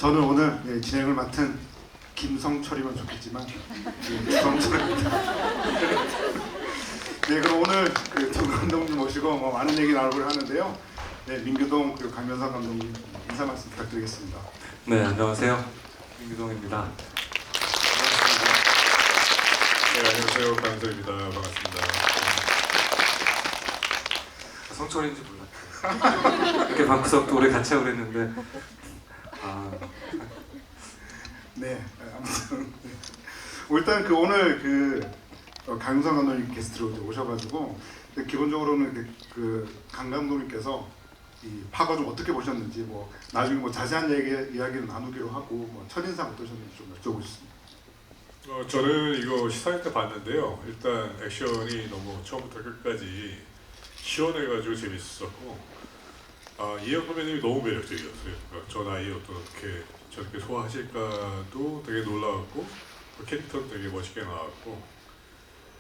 저는 오늘 진행을 맡은 김성철이면 좋겠지만 김성철입니다. 네, 그럼 오늘 두 감독님 모시고 많은 얘기 나누려고 하는데요. 네, 민규동 그리고 강면상 감독님 인사 말씀 부탁드리겠습니다. 네, 안녕하세요. 민규동입니다. 네, 안녕하세요. 강서입니다. 반갑습니다. 성철인지 몰랐어요. 이렇게 방구석도 오래 같이 하고 그랬는데 네, 아무튼 일단 오늘 강윤상 감독님 게스트로 오셔가지고 기본적으로는 강 감독님께서 이 파고 좀 어떻게 보셨는지 나중에 자세한 이야기를 나누기로 하고 첫인상 어떠셨는지 좀 여쭤보겠습니다. 저는 이거 시사회 때 봤는데요. 일단 액션이 너무 처음부터 끝까지 시원해가지고 재밌었고, 이현 선배님이 너무 매력적이었어요. 저 나이에 어떻게 저렇게 소화하실까도 되게 놀라웠고, 캐릭터도 되게 멋있게 나왔고,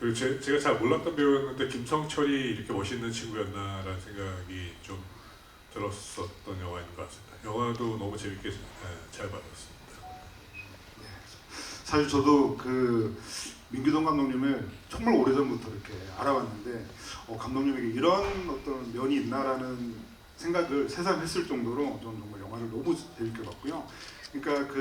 그리고 제가 잘 몰랐던 배우였는데 김성철이 이렇게 멋있는 친구였나라는 생각이 좀 들었었던 영화인 것 같습니다. 영화도 너무 재밌게 잘 봤습니다. 사실 저도 민규동 감독님을 정말 오래전부터 이렇게 알아봤는데 감독님에게 이런 어떤 면이 있나라는 생각을 새삼 했을 정도로 저는 정말 영화를 너무 재밌게 봤고요. 그러니까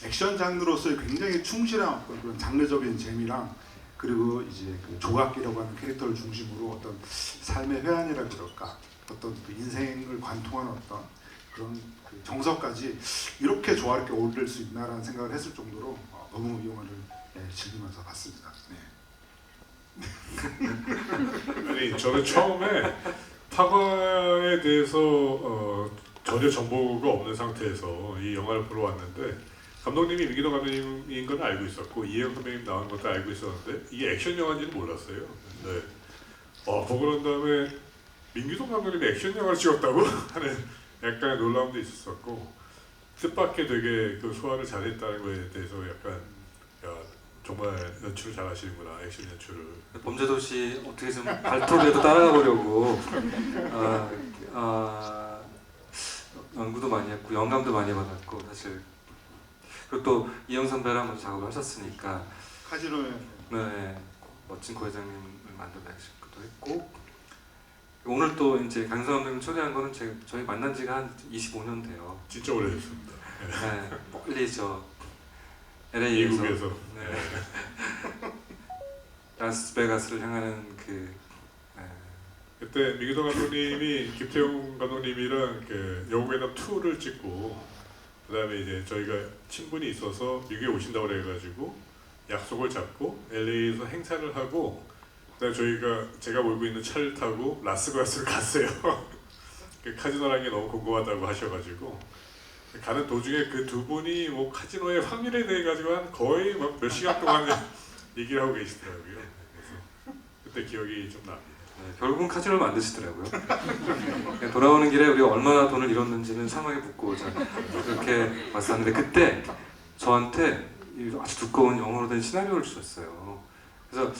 액션 장르로서의 굉장히 충실한 어떤 그런 장르적인 재미랑 그리고 이제 조각기라고 하는 캐릭터를 중심으로 어떤 삶의 회한이라 그럴까 어떤 인생을 관통하는 어떤 그런 정서까지 이렇게 조화롭게 어울릴 수 있나라는 생각을 했을 정도로 너무 이 영화를 즐기면서 봤습니다. 네. 아니, 저는 처음에 파과에 대해서 전혀 정보가 없는 상태에서 이 영화를 보러 왔는데, 감독님이 민기동 감독님인 건 알고 있었고 이혜영 선배님 나온 것도 알고 있었는데 이게 액션 영화인지는 몰랐어요. 네. 보고 난 다음에 민기동 감독님이 액션 영화를 찍었다고 하는 약간의 놀라움도 있었고, 뜻밖의 되게 소화를 잘했다는 거에 대해서 약간 정말 연출을 잘하시는구나, 액션 연출을. 범죄도시 어떻게든 발톱에도 따라가 보려고 연구도 많이 했고 영감도 많이 받았고, 사실 그리고 또 이영 선배랑 먼저 작업을 하셨으니까 카지노에 네, 멋진 고회장님을 만들어내시기도 했고, 오늘 또 이제 강성 감독님 초대한 거는 저희 만난 지가 한 25년 돼요. 진짜 오래됐습니다. 네, 멀리 LA에서 미국에서. 네. 라스베가스를 향하는 그때 민기동 감독님이 김태용 감독님이랑 영웅회담 2를 찍고, 그다음에 이제 저희가 친분이 있어서 미국에 오신다고 그래가지고 약속을 잡고 LA에서 행사를 하고, 그다음에 제가 몰고 있는 차를 타고 라스베가스를 갔어요. 카지노라는 게 너무 궁금하다고 하셔가지고 가는 도중에 그 두 분이 카지노의 확률에 대해 가지고 한 거의 몇 시간 동안 얘기를 하고 계시더라고요. 그래서 그때 기억이 좀 납니다. 네, 결국은 카지노를 만드시더라고요. 돌아오는 길에 우리가 얼마나 돈을 잃었는지는 상황에 묻고 오자 그렇게 왔었는데, 그때 저한테 아주 두꺼운 영어로 된 시나리오를 주셨어요. 그래서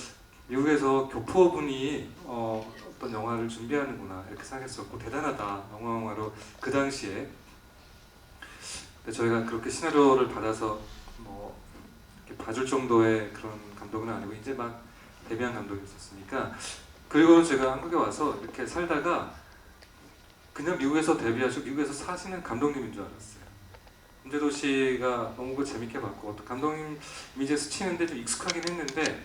미국에서 교포분이 어떤 영화를 준비하는구나 이렇게 생각했었고, 대단하다, 영화로 그 당시에. 근데 저희가 그렇게 시나리오를 받아서 이렇게 봐줄 정도의 그런 감독은 아니고 이제 막 데뷔한 감독이었으니까. 그리고는 제가 한국에 와서 이렇게 살다가 그냥 미국에서 데뷔하시고 미국에서 사시는 감독님인 줄 알았어요. 범죄도시가 너무 재밌게 봤고, 또 감독님 이미지에서 치는데 좀 익숙하긴 했는데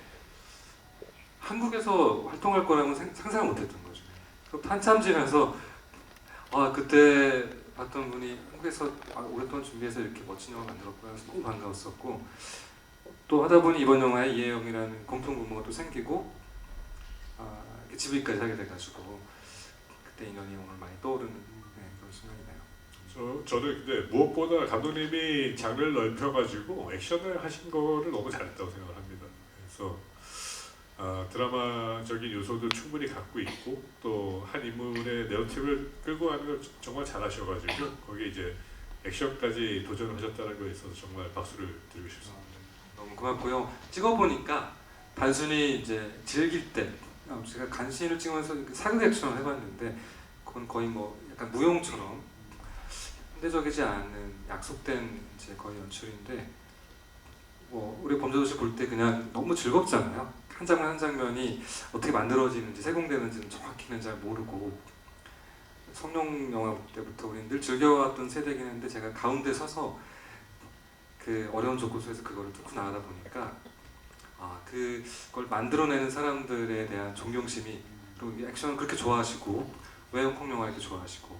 한국에서 활동할 거라고는 상상을 못했던 거죠. 그 한참 지나서 그때 봤던 분이 한국에서 오랫동안 준비해서 이렇게 멋진 영화 만들었구나 해서 너무 반가웠었고, 또 하다 보니 이번 영화에 이혜영이라는 공통분모가 또 생기고 집이까지 하게 돼가지고 그때 인연이 오늘 많이 떠오르는 그런 순간이네요. 저는 근데 무엇보다 감독님이 장르를 넓혀가지고 액션을 하신 거를 너무 잘했다고 생각을 합니다. 그래서 드라마적인 요소도 충분히 갖고 있고, 또 한 인물의 내러티브를 끌고 가는 걸 정말 잘하셔가지고 거기에 이제 액션까지 도전을 하셨다는 거에 있어서 정말 박수를 드리고 싶습니다. 너무 고맙고요. 찍어보니까 단순히 이제 즐길 때, 제가 간신을 찍으면서 사극 액션을 해봤는데 그건 거의 약간 무용처럼 현대적이지 않은 약속된 이제 거의 연출인데 뭐 우리 범죄도시 볼 때 그냥 너무 즐겁잖아요. 한 장면 한 장면이 어떻게 만들어지는지 세공되는지는 정확히는 잘 모르고 성룡 영화 때부터 우리는 늘 즐겨왔던 세대긴 한데 제가 가운데 서서 그 어려운 조건 속에서 그거를 뚫고 나가다 보니까 그걸 만들어내는 사람들에 대한 존경심이 그리고 이 액션을 그렇게 좋아하시고 왜 홍콩 영화 이렇게 좋아하시고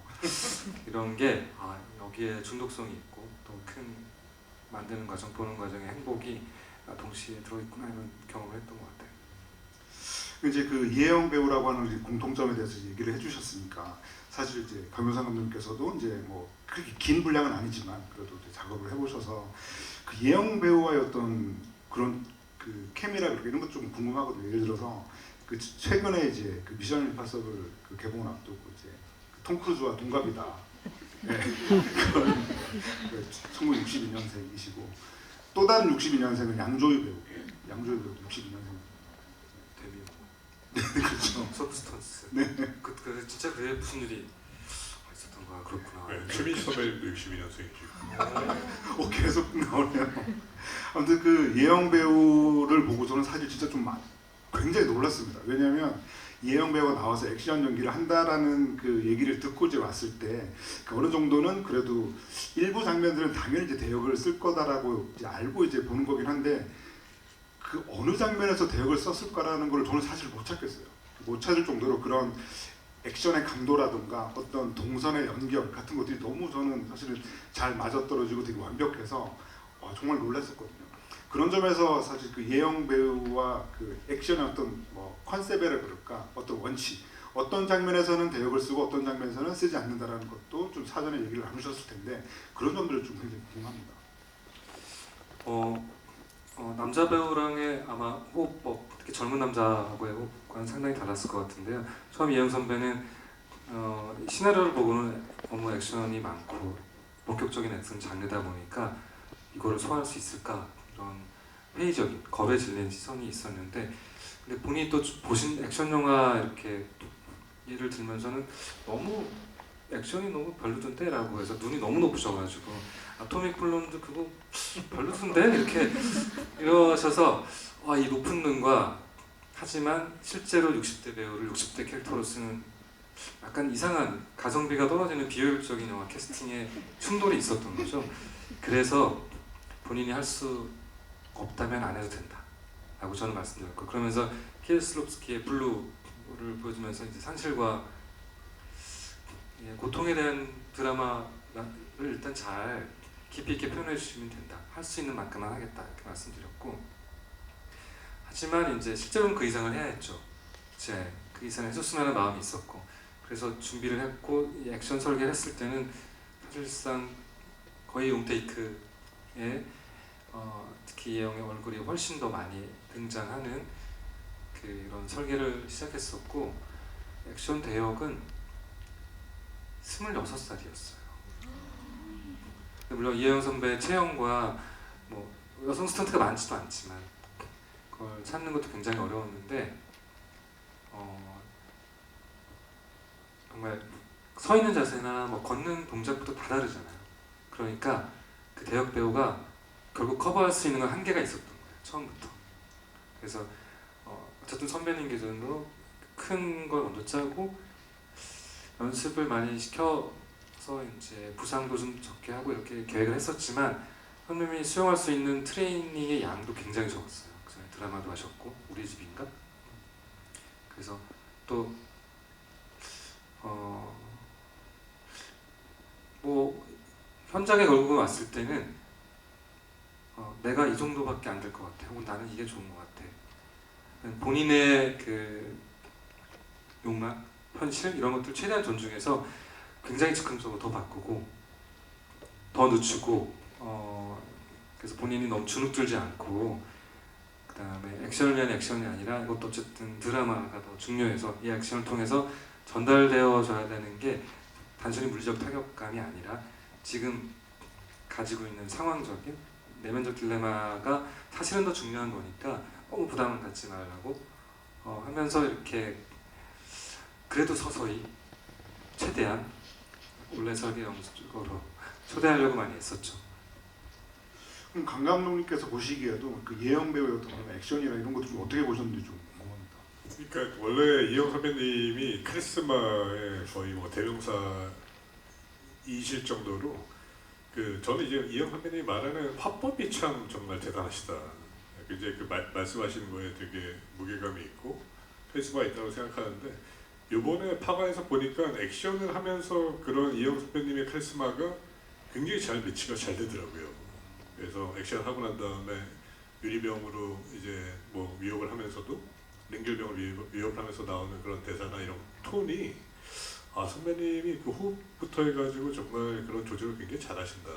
이런 게 여기에 중독성이 있고 또 큰 만드는 과정 보는 과정의 행복이 동시에 들어있구나 이런 경험을 했던 것 같아요. 이제 그 이혜영 배우라고 하는 이 공통점에 대해서 얘기를 해주셨으니까 사실 이제 강효상 감독님께서도 이제 뭐 그렇게 긴 분량은 아니지만 그래도 이제 작업을 해보셔서 그 이혜영 배우와의 어떤 그런 그 케미라 이런 것 좀 궁금하거든요. 예를 들어서 그 최근에 이제 그 미션 임파서블 그 개봉을 앞두고 이제 톰 크루즈와 동갑이다. 네. 1962년생이시고 또 다른 62년생은 양조위 배우. 양조위 배우도 62년생. 데뷔. 네, 그렇죠. 서브스턴스. 네. 그 진짜 그게 무슨 일이 있었던 거야. 그렇구나. 네, 최민희 선배님도 62년생이시고. 계속 나오네요. 아무튼 그 이혜영 배우를 보고서는 사실 진짜 좀 굉장히 놀랐습니다. 왜냐하면 이혜영 배우가 나와서 액션 연기를 한다라는 그 얘기를 듣고 이제 왔을 때 그 어느 정도는 그래도 일부 장면들은 당연히 이제 대역을 쓸 거다라고 이제 알고 이제 보는 거긴 한데 그 어느 장면에서 대역을 썼을까라는 걸 저는 사실 못 찾겠어요. 못 찾을 정도로 그런 액션의 강도라든가 어떤 동선의 연결 같은 것들이 너무 저는 사실은 잘 맞아떨어지고 되게 완벽해서 정말 놀랐었거든요. 그런 점에서 사실 그 이혜영 배우와 그 액션의 어떤 뭐 컨셉이라 그럴까 어떤 원칙 어떤 장면에서는 대역을 쓰고 어떤 장면에서는 쓰지 않는다라는 것도 좀 사전에 얘기를 나누셨을 텐데 그런 점들을 좀 굉장히 궁금합니다. 남자 배우랑의 아마 호흡법 특히 젊은 남자하고의 호흡과는 상당히 달랐을 것 같은데요. 처음 이혜영 선배는 시나리오를 보고는 너무 액션이 많고 본격적인 액션 장르다 보니까 이거를 소화할 수 있을까 이런 회의적인 겁에 질린 시선이 있었는데 근데 본인이 또 보신 액션 영화 이렇게 예를 들면서는 너무 액션이 너무 별로던데 라고 해서 눈이 너무 높으셔가지고 아토믹 블론드 그거 별로던데 이렇게 이러셔서 이 높은 눈과 하지만 실제로 60대 배우를 60대 캐릭터로 쓰는 약간 이상한 가성비가 떨어지는 비효율적인 영화 캐스팅에 충돌이 있었던 거죠. 그래서 본인이 할 수 없다면 안 해도 된다 라고 저는 말씀드렸고 그러면서 키에슬롭스키의 블루를 보여주면서 이제 상실과 고통에 대한 드라마를 일단 잘 깊이 있게 표현해 주시면 된다. 할 수 있는 만큼만 하겠다 이렇게 말씀드렸고 하지만 이제 실제로는 그 이상을 해야 했죠. 이제 그 이상을 해줬으면 하는 마음이 있었고 그래서 준비를 했고 이 액션 설계를 했을 때는 사실상 거의 롱테이크에 특히 이혜영의 얼굴이 훨씬 더 많이 등장하는 그런 설계를 시작했었고 액션 대역은 26살이었어요. 물론 이혜영 선배의 체형과 뭐 여성 스턴트가 많지도 않지만 그걸 찾는 것도 굉장히 어려웠는데 정말 서 있는 자세나 뭐 걷는 동작부터 다 다르잖아요. 그러니까 그 대역 배우가 결국 커버할 수 있는 건 한계가 있었던 거예요. 처음부터. 그래서 어쨌든 선배님 기준으로 큰 걸 먼저 짜고 연습을 많이 시켜서 이제 부상도 좀 적게 하고 이렇게 계획을 했었지만 선배님이 수용할 수 있는 트레이닝의 양도 굉장히 적었어요. 그 전에 드라마도 하셨고 우리 집인가? 그래서 또 뭐 현장에 걸고 왔을 때는 내가 이 정도밖에 안 될 것 같아. 혹은 나는 이게 좋은 것 같아. 본인의 그 욕망, 현실 이런 것들 최대한 존중해서 굉장히 즉흥적으로 더 바꾸고 더 늦추고 그래서 본인이 너무 주눅들지 않고 그 다음에 액션을 위한 액션이 아니라 이것도 어쨌든 드라마가 더 중요해서 이 액션을 통해서 전달되어져야 되는 게 단순히 물리적 타격감이 아니라 지금 가지고 있는 상황적인 내면적 딜레마가 사실은 더 중요한 거니까 너무 부담을 갖지 말라고 하면서 이렇게 그래도 서서히 최대한 원래 설계 영역으로 초대하려고 많이 했었죠. 그럼 강 감독님께서 보시기에도 그 예영 배우의 어떤 그런 액션이나 이런 것들 좀 어떻게 보셨는지 좀 궁금합니다. 그러니까 원래 이영 선배님이 카리스마의 거의 뭐 대명사이실 정도로 저는 이제 이영 선배님이 말하는 화법이 참 정말 대단하시다. 이제 말씀하시는 거에 되게 무게감이 있고 카리스마가 있다고 생각하는데 이번에 파가에서 보니까 액션을 하면서 그런 이영 선배님의 카리스마가 굉장히 잘 매치가 잘 되더라고요. 그래서 액션 하고 난 다음에 유리병으로 이제 뭐 위협을 하면서도 링겔병을 위협하면서 나오는 그런 대사나 이런 톤이 선배님이 그 호흡부터 해가지고 정말 그런 조절을 굉장히 잘하신다.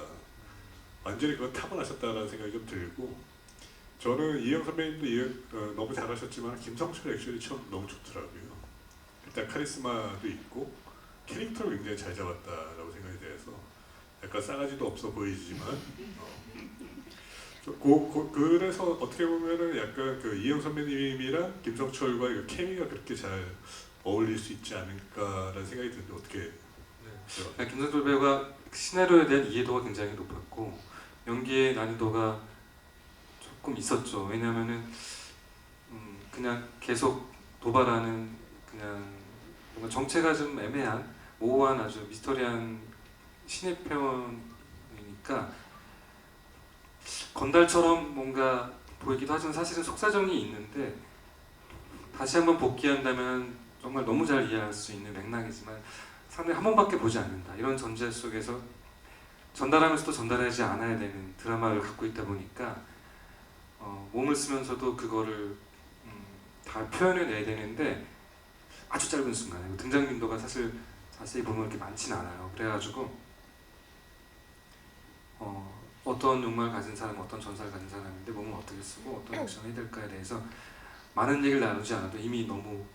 완전히 그건 타고나셨다라는 생각이 좀 들고 저는 이영 선배님도 너무 잘하셨지만 김성철 액션이 참 너무 좋더라고요. 일단 카리스마도 있고 캐릭터를 굉장히 잘 잡았다라고 생각이 돼서 약간 싸가지도 없어 보이지만 그래서 어떻게 보면은 약간 그 이영 선배님이랑 김성철과의 그 케미가 그렇게 잘 어울릴 수 있지 않을까라는 생각이 드는데 어떻게? 네. 김성철 배우가 시나리오에 대한 이해도가 굉장히 높았고 연기의 난이도가 조금 있었죠. 왜냐하면은 그냥 계속 도발하는 그냥 뭔가 정체가 좀 애매한 모호한 아주 미스터리한 신입 회원이니까 건달처럼 뭔가 보이기도 하지만 사실은 속사정이 있는데 다시 한번 복귀한다면 정말 너무 잘 이해할 수 있는 맥락이지만 상당히 한 번밖에 보지 않는다. 이런 전제 속에서 전달하면서도 전달하지 않아야 되는 드라마를 갖고 있다 보니까 몸을 쓰면서도 그거를 다 표현해내야 되는데 아주 짧은 순간에 등장 빈도가 사실 자세히 보면 이렇게 많지는 않아요. 그래가지고 어떤 욕망을 가진 사람, 어떤 전사를 가진 사람인데 몸을 어떻게 쓰고 어떤 액션을 해야 될까에 대해서 많은 얘기를 나누지 않아도 이미 너무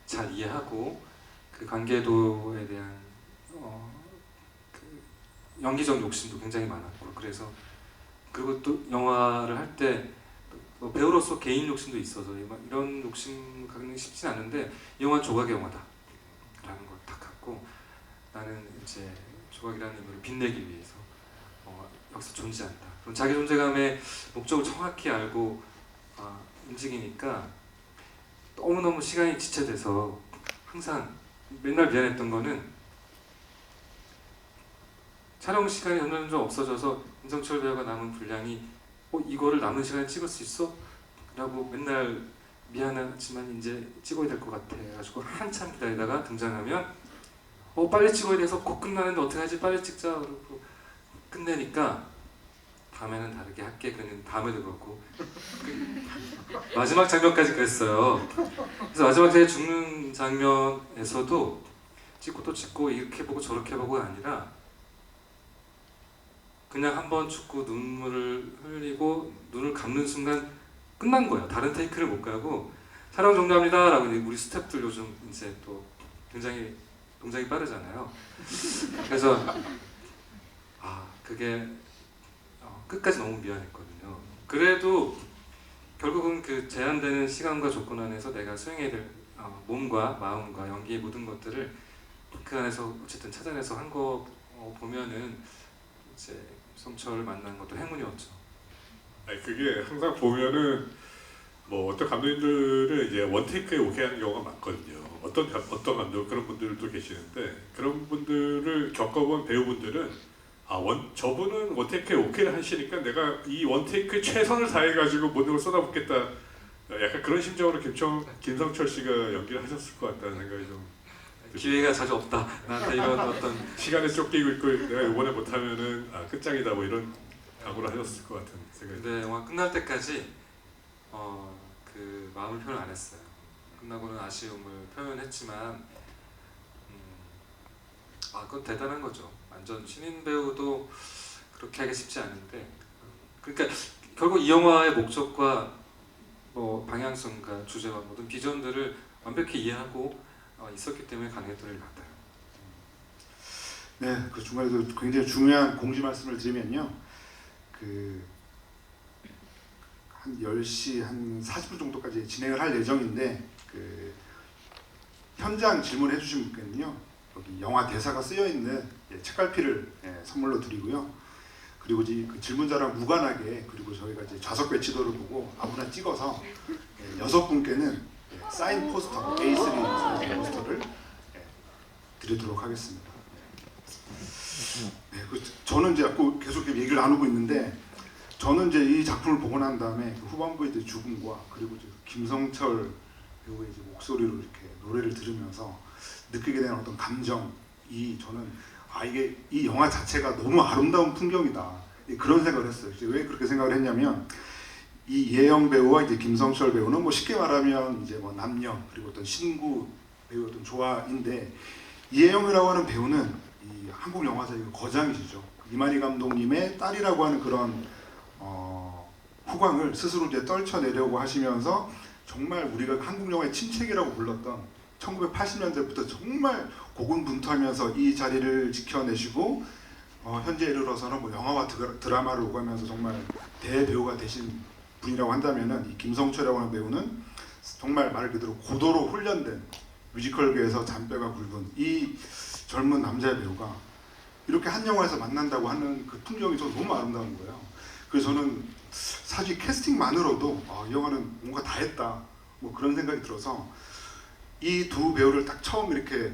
잘 이해하고 그 관계도에 대한 그 연기적 욕심도 굉장히 많았고 그래서 그리고 또 영화를 할 때 배우로서 개인 욕심도 있어서 이런 욕심 갖는 게 쉽진 않은데 이 영화는 조각의 영화다 라는 걸 딱 갖고 나는 이제 조각이라는 인물을 빛내기 위해서 여기서 존재한다. 그럼 자기 존재감의 목적을 정확히 알고 움직이니까 너무너무 시간이 지체돼서 항상 맨날 미안했던 거는 촬영 시간이 점점 없어져서 김성철 배우가 남은 분량이 이거를 남은 시간에 찍을 수 있어? 라고 맨날 미안하지만 이제 찍어야 될 것 같아 해가지고 한참 기다리다가 등장하면 빨리 찍어야 돼서 곧 끝나는데 어떡하지 빨리 찍자 그러고 끝내니까 다음에는 다르게 할게 그러는 다음에도 그렇고 마지막 장면까지 그랬어요. 그래서 마지막 제 죽는 장면에서도 찍고 또 찍고 이렇게 보고 저렇게 보고가 아니라 그냥 한번 죽고 눈물을 흘리고 눈을 감는 순간 끝난 거예요. 다른 테이크를 못 가고 촬영 종료합니다 라고 우리 스태프들 요즘 이제 또 굉장히 동작이 빠르잖아요. 그래서 그게 끝까지 너무 미안했거든요. 그래도 결국은 그 제한되는 시간과 조건 안에서 내가 수행해야 될 몸과 마음과 연기의 모든 것들을 그 안에서 어쨌든 찾아내서 한 거 보면은 이제 성철을 만난 것도 행운이었죠. 그게 항상 보면은 뭐 어떤 감독님들은 이제 원테이크에 오케이 하는 경우가 많거든요. 어떤 감독 그런 분들도 계시는데 그런 분들을 겪어본 배우분들은 저분은 원테이크에 오케이를 하시니까 내가 이 원테이크에 최선을 다해가지고 모든 걸 쏟아붓겠다. 약간 그런 심정으로 김성철 씨가 연기를 하셨을 것 같다는 생각이 좀 기회가 자주 없다. 나한테 이런 어떤 시간에 쫓기고 있고 내가 이번에 못하면은 끝장이다 뭐 이런 각오를 하셨을 것 같은 생각이. 근데 영화 끝날 때까지 그 마음을 표현 안 했어요. 끝나고는 아쉬움을 표현했지만 그건 대단한 거죠. 완전 신인 배우도 그렇게 하기 쉽지 않은데 그러니까 결국 이 영화의 목적과 뭐 방향성과 주제와 모든 비전들을 완벽히 이해하고 있었기 때문에 가능했던 일 같아요. 네, 그 중간에도 굉장히 중요한 공지 말씀을 드리면요. 한 10시 한 40분 정도까지 진행을 할 예정인데 현장 질문해 주신 분께는요. 여기 영화 대사가 쓰여 있는 책갈피를 선물로 드리고요. 그리고 이제 그 질문자랑 무관하게 그리고 저희가 이제 좌석 배치도를 보고 아무나 찍어서 6분께는 사인 포스터 A3 사인 포스터를 드리도록 하겠습니다. 네, 저는 이제 계속 얘기를 나누고 있는데 저는 이제 이 작품을 보고 난 다음에 그 후반부의 이제 죽음과 그리고 이제 김성철 배우의 이제 목소리로 이렇게 노래를 들으면서 느끼게 되는 어떤 감정이 저는 이게 이 영화 자체가 너무 아름다운 풍경이다 그런 생각을 했어요. 왜 그렇게 생각을 했냐면 이 이혜영 배우와 이제 김성철 배우는 뭐 쉽게 말하면 이제 뭐 남녀 그리고 어떤 신구 배우 어떤 조화인데 이혜영이라고 하는 배우는 이 한국 영화사의 거장이시죠. 이만희 감독님의 딸이라고 하는 그런 후광을 스스로 이제 떨쳐내려고 하시면서 정말 우리가 한국 영화의 침체기라고 불렀던 1980년대부터 정말 고군분투하면서 이 자리를 지켜내시고 현재 이르러서는 뭐 영화와 드라마를 오가면서 정말 대배우가 되신 분이라고 한다면은 이 김성철이라고 하는 배우는 정말 말 그대로 고도로 훈련된 뮤지컬계에서 잔뼈가 굵은 이 젊은 남자 배우가 이렇게 한 영화에서 만난다고 하는 그 풍경이 저 너무 아름다운 거예요. 그래서 저는 사실 캐스팅만으로도 이 영화는 뭔가 다 했다 뭐 그런 생각이 들어서 이 두 배우를 딱 처음 이렇게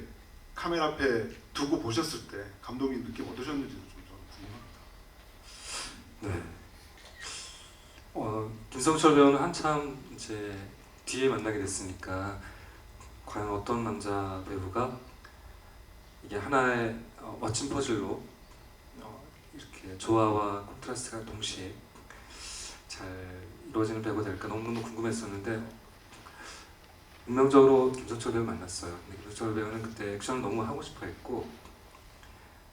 카메라 앞에 두고 보셨을 때 감독님 느낌 어떠셨는지 좀 궁금합니다. 네. 김성철 배우는 한참 이제 뒤에 만나게 됐으니까 과연 어떤 남자 배우가 이게 하나의 멋진 퍼즐로 이렇게 조화와 콘트라스트가 동시에 잘 이루어지는 배우가 될까 너무너무 궁금했었는데 운명적으로 김성철 배우 만났어요. 근데 김성철 배우는 그때 액션을 너무 하고 싶어 했고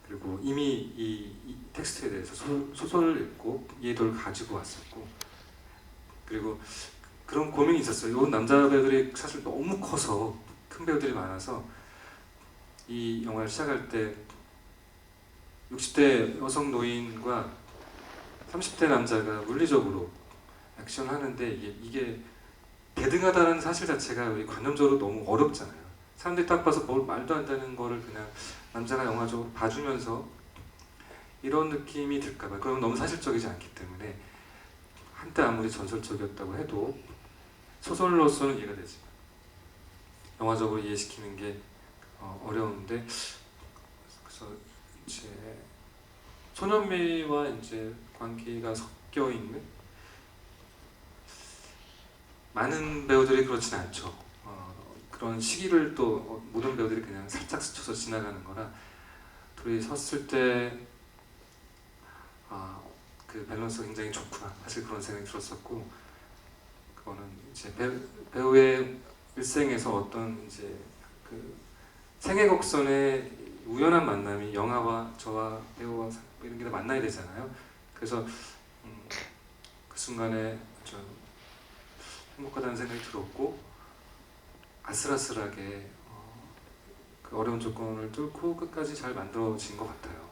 그리고 이미 이 텍스트에 대해서 소설을 읽고 이해도를 가지고 왔었고 그리고 그런 고민이 있었어요. 이 남자 배우들이 사실 너무 커서 큰 배우들이 많아서 이 영화를 시작할 때 60대 여성 노인과 30대 남자가 물리적으로 액션을 하는데 이게 대등하다는 사실 자체가 우리 관념적으로 너무 어렵잖아요. 사람들이 딱 봐서 뭘 말도 안 되는 거를 그냥 남자가 영화적으로 봐주면서 이런 느낌이 들까봐 그건 너무 사실적이지 않기 때문에 한때 아무리 전설적이었다고 해도 소설로서는 이해가 되지만 영화적으로 이해시키는 게 어려운데 그래서 이제 소년미와 이제 광기가 섞여 있는 많은 배우들이 그렇진 않죠. 그런 시기를 또 모든 배우들이 그냥 살짝 스쳐서 지나가는 거라 둘이 섰을 때 그 밸런스가 굉장히 좋구나 사실 그런 생각이 들었었고 그거는 이제 배우의 일생에서 어떤 이제 그 생애 곡선의 우연한 만남이 영화와 저와 배우와 이런 게 다 만나야 되잖아요. 그래서 그 순간에 좀 행복하다는 생각이 들었고 아슬아슬하게 그 어려운 조건을 뚫고 끝까지 잘 만들어진 것 같아요.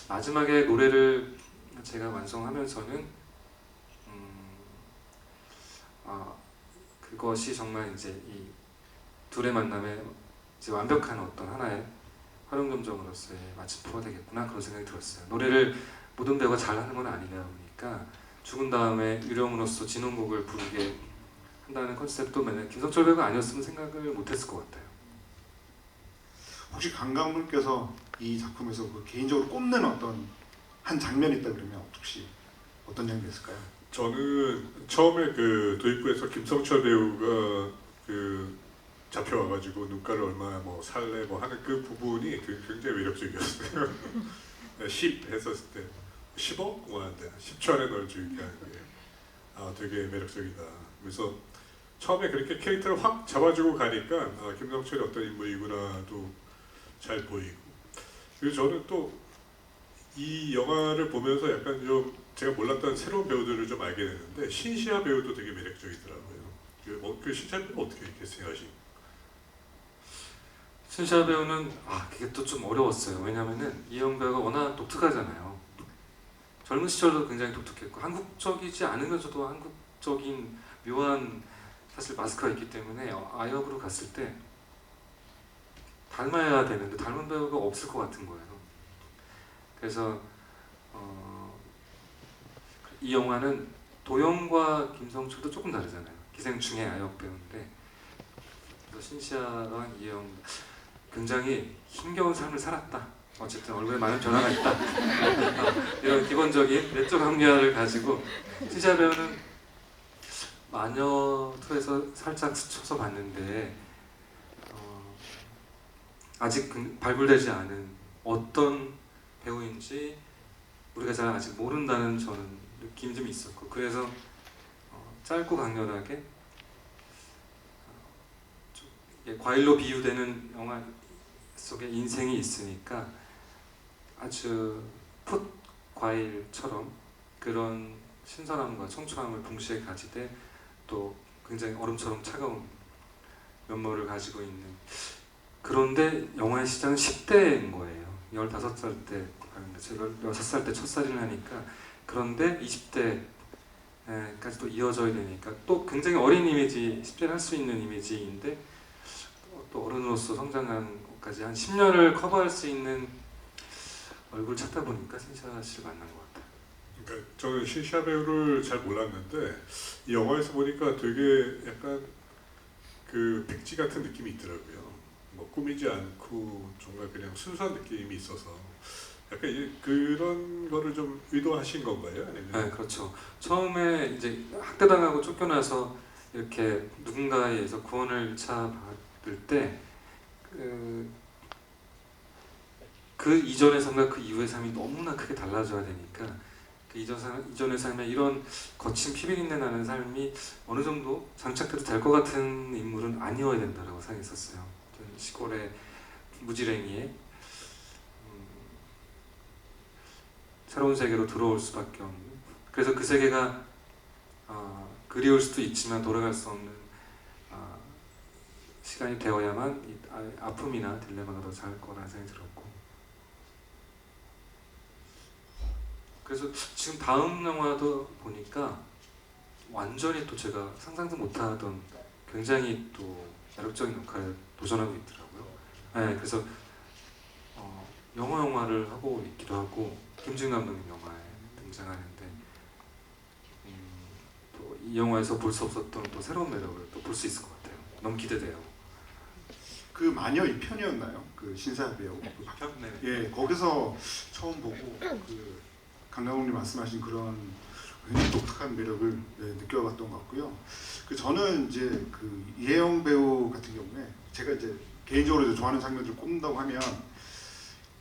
마지막에 노래를 제가 완성하면서는 그것이 정말 이제 이 둘의 만남에 이제 완벽한 어떤 하나의 활용점정으로서의 마침표가 되겠구나 그런 생각이 들었어요. 노래를 모든 배우가 잘하는 건 아니다 보니까 죽은 다음에 유령으로서 진홍곡을 부르게 한다는 컨셉도 만약 김성철 배우가 아니었으면 생각을 못했을 것 같아요. 혹시 강 감독님께서 이 작품에서 그 개인적으로 꼽는 어떤 한 장면이 있다 그러면 혹시 어떤 장면이 있을까요? 저는 처음에 그 도입부에서 김성철 배우가 그 잡혀와가지고 눈가를 얼마나 뭐 살래 뭐 하는 그 부분이 굉장히 매력적이었어요. 10 했었을 때 10억? 뭐 한데 10초 안에 널 죽이게 하는 게 되게 매력적이다. 그래서 처음에 그렇게 캐릭터를 확 잡아주고 가니까 김성철이 어떤 인물이구나도 잘 보이고 그리고 저는 또 이 영화를 보면서 약간 좀 제가 몰랐던 새로운 배우들을 좀 알게 됐는데 신시아 배우도 되게 매력적이더라고요. 그 신시아 배우 어떻게 캐스팅하시고? 신시아 배우는 그게 또 좀 어려웠어요. 왜냐면은 이혜영 배우가 워낙 독특하잖아요. 젊은 시절도 굉장히 독특했고 한국적이지 않으면서도 한국적인 묘한 사실 마스크가 있기 때문에 아역으로 갔을 때 닮아야 되는데 닮은 배우가 없을 것 같은 거예요. 그래서 이 영화는 도영과 김성철도 조금 다르잖아요. 기생충의 아역 배우인데 신시아랑 이영 굉장히 힘겨운 삶을 살았다. 어쨌든 얼굴에 많은 변화가 있다. 이런 기본적인 내적 합리화를 가지고 신시아 배우는 마녀 2에서 살짝 스쳐서 봤는데 아직 발굴되지 않은 어떤 배우인지 우리가 잘 아직 모른다는 저는 느낌이 좀 있었고 그래서 짧고 강렬하게 과일로 비유되는 영화 속에 인생이 있으니까 아주 풋 과일처럼 그런 신선함과 청초함을 동시에 가지되 또 굉장히 얼음처럼 차가운 면모를 가지고 있는 그런데 영화의 시작은 10대인 거예요. 15살 때, 제가 16살 때 첫 살인을 하니까 그런데 20대까지 또 이어져야 되니까 또 굉장히 어린 이미지, 10대를 할 수 있는 이미지인데 또 어른으로서 성장한 것까지 한 10년을 커버할 수 있는 얼굴 찾다 보니까 신시아 씨를 만난 것 같아요. 그러니까 저는 신시아 배우를 잘 몰랐는데 이 영화에서 보니까 되게 약간 그 백지 같은 느낌이 있더라고요. 뭐 꾸미지 않고 정말 그냥 순수한 느낌이 있어서 약간 그런 거를 좀 의도하신 건가요? 아니면? 네, 그렇죠. 처음에 이제 학대당하고 쫓겨나서 이렇게 누군가에 의해서 구원을 1차 받을 때 그 이전의 삶과 그 이후의 삶이 너무나 크게 달라져야 되니까 그 이전의 삶에 이런 거친 피비린내 나는 삶이 어느 정도 장착돼도 될 것 같은 인물은 아니어야 된다고 생각했었어요. 시골의 무지랭이에 새로운 세계로 들어올 수밖에 없는 그래서 그 세계가 그리울 수도 있지만 돌아갈 수 없는 시간이 되어야만 이 아픔이나 딜레마가 더 잘 거라는 생각이 들었고 그래서 지금 다음 영화도 보니까 완전히 또 제가 상상도 못하던 굉장히 또 매력적인 역할에 도전하고 있더라고요. 네, 그래서 영화를 하고 있기도 하고 김지훈 감독님 영화에 등장하는데 또 이 영화에서 볼 수 없었던 또 새로운 매력을 또 볼 수 있을 것 같아요. 너무 기대돼요. 그 마녀 2편이었나요? 그 신사 배우. 네. 예, 거기서 처음 보고 그 강강호님 말씀하신 그런 굉장히 독특한 매력을 느껴봤던 것 같고요. 그 저는 이제 그 이혜영 배우 같은 경우에 제가 이제 개인적으로 이제 좋아하는 장면들을 꼽는다고 하면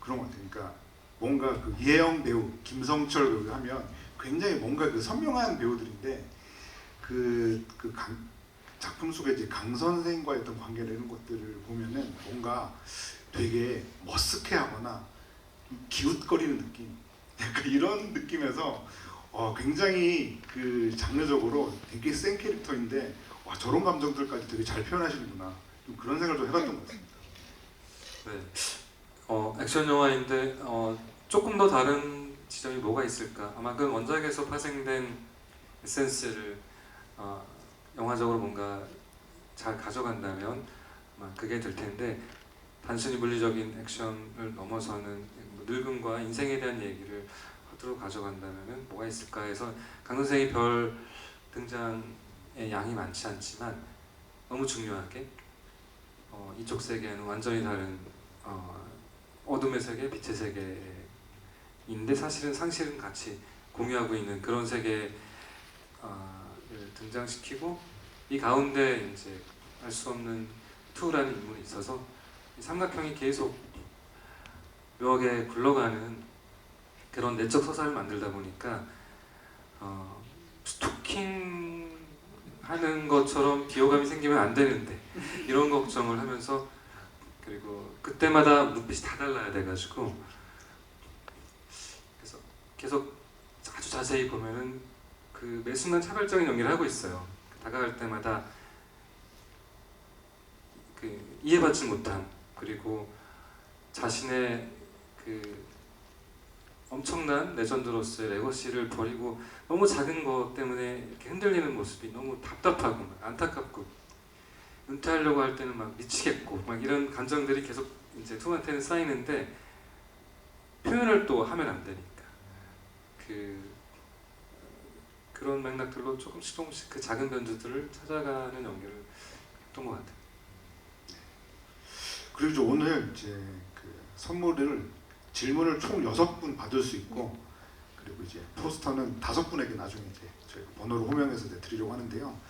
그런 것 같아요. 그러니까 뭔가 그 이혜영 배우, 김성철 배우 하면 굉장히 뭔가 그 선명한 배우들인데 작품 속에 이제 강 선생과의 어떤 관계나 이런 것들을 보면은 뭔가 되게 머쓱해하거나 기웃거리는 느낌, 약간 이런 느낌에서 굉장히 그 장르적으로 되게 센 캐릭터인데 와 저런 감정들까지 되게 잘 표현하시는구나 좀 그런 생각을 좀 해봤던 것 같습니다. 네, 액션 영화인데 조금 더 다른 지점이 뭐가 있을까? 아마 그 원작에서 파생된 에센스를 영화적으로 뭔가 잘 가져간다면 아마 그게 될 텐데 단순히 물리적인 액션을 넘어서는 늙음과 인생에 대한 얘기를 화두로 가져간다면 뭐가 있을까 해서 강 선생의 별 등장의 양이 많지 않지만 너무 중요하게 이쪽 세계는 완전히 다른 어둠의 세계, 빛의 세계인데 사실은 상실은 같이 공유하고 있는 그런 세계를 등장시키고 이 가운데 이제 알 수 없는 투라는 인물이 있어서 이 삼각형이 계속 묘하게 굴러가는 그런 내적 서사를 만들다 보니까 스토킹 하는 것처럼 비호감이 생기면 안 되는데 이런 걱정을 하면서 그리고 그때마다 눈빛이 다 달라야 돼가지고 그래서 계속 아주 자세히 보면은 그 매 순간 차별적인 연기를 하고 있어요. 다가갈 때마다 그 이해받지 못함 그리고 자신의 그 엄청난 레전드로서의 레거시를 버리고 너무 작은 것 때문에 이렇게 흔들리는 모습이 너무 답답하고 안타깝고 은퇴하려고 할 때는 막 미치겠고 막 이런 감정들이 계속 이제 투한테는 쌓이는데 표현을 또 하면 안 되니까 그런 맥락들로 조금씩 그 작은 변주들을 찾아가는 연기를 했던 것 같아요. 그리고 이제 오늘 이제 그 선물을 질문을 총 6분 받을 수 있고, 그리고 이제 포스터는 5분에게 나중에 이제 저희가 번호를 호명해서 이제 드리려고 하는데요.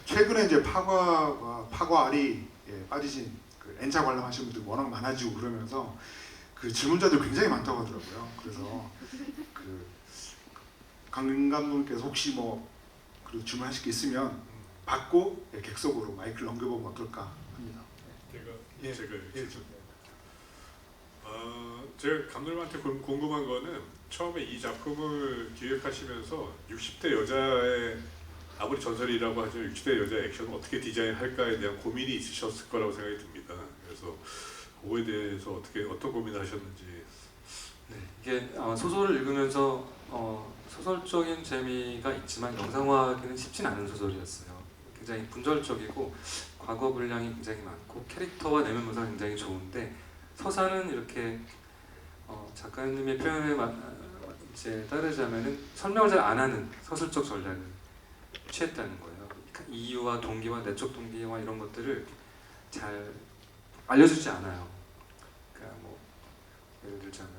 최근에 이제 파과알이 빠지신 그 N차 관람하시는 분들이 워낙 많아지고 그러면서 그 질문자들이 굉장히 많다고 하더라고요. 그래서 그 강 감독님께서 혹시 뭐 그리고 질문하실 게 있으면 받고 객석으로 마이크를 넘겨보면 어떨까 합니다. 제가 감독님한테 궁금한 거는 처음에 이 작품을 기획하시면서 60대 여자의 아무리 전설이라고 하죠 60대 여자의 액션을 어떻게 디자인할까에 대한 고민이 있으셨을 거라고 생각이 듭니다. 그래서 그거에 대해서 어떤 고민을 하셨는지. 네, 이게 소설을 읽으면서 소설적인 재미가 있지만 영상화하기는 쉽진 않은 소설이었어요. 굉장히 분절적이고 과거 분량이 굉장히 많고 캐릭터와 내면 묘사가 굉장히 좋은데 서사는 이렇게 작가님의 표현에 이제 따르자면은 설명을 잘 안 하는 서술적 전략을 취했다는 거예요. 이유와 동기와 내적 동기와 이런 것들을 잘 알려주지 않아요. 그러니까 뭐 예를 들자면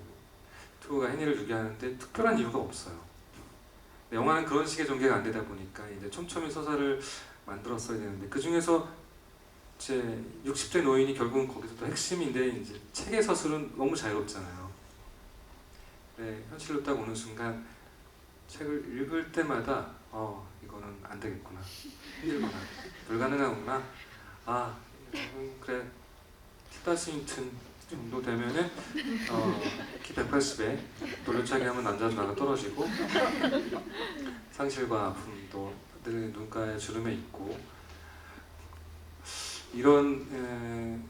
투가 해니를 유기하는데 특별한 이유가 없어요. 영화는 그런 식의 전개가 안 되다 보니까 이제 촘촘히 서사를 만들었어야 되는데 그 중에서 제 60대 노인이 결국은 거기서 또 핵심인데 이제 책의 서술은 너무 자유롭잖아요. 네, 현실로 딱 오는 순간 책을 읽을 때마다 이거는 안 되겠구나, 힘들구나, 불가능하구나. 그래 틸다 스윈튼 정도 되면은 키 180에 돌려차기 하면 난자도 떨어지고 상실과 아픔도 늘 눈가에 주름에 있고 이런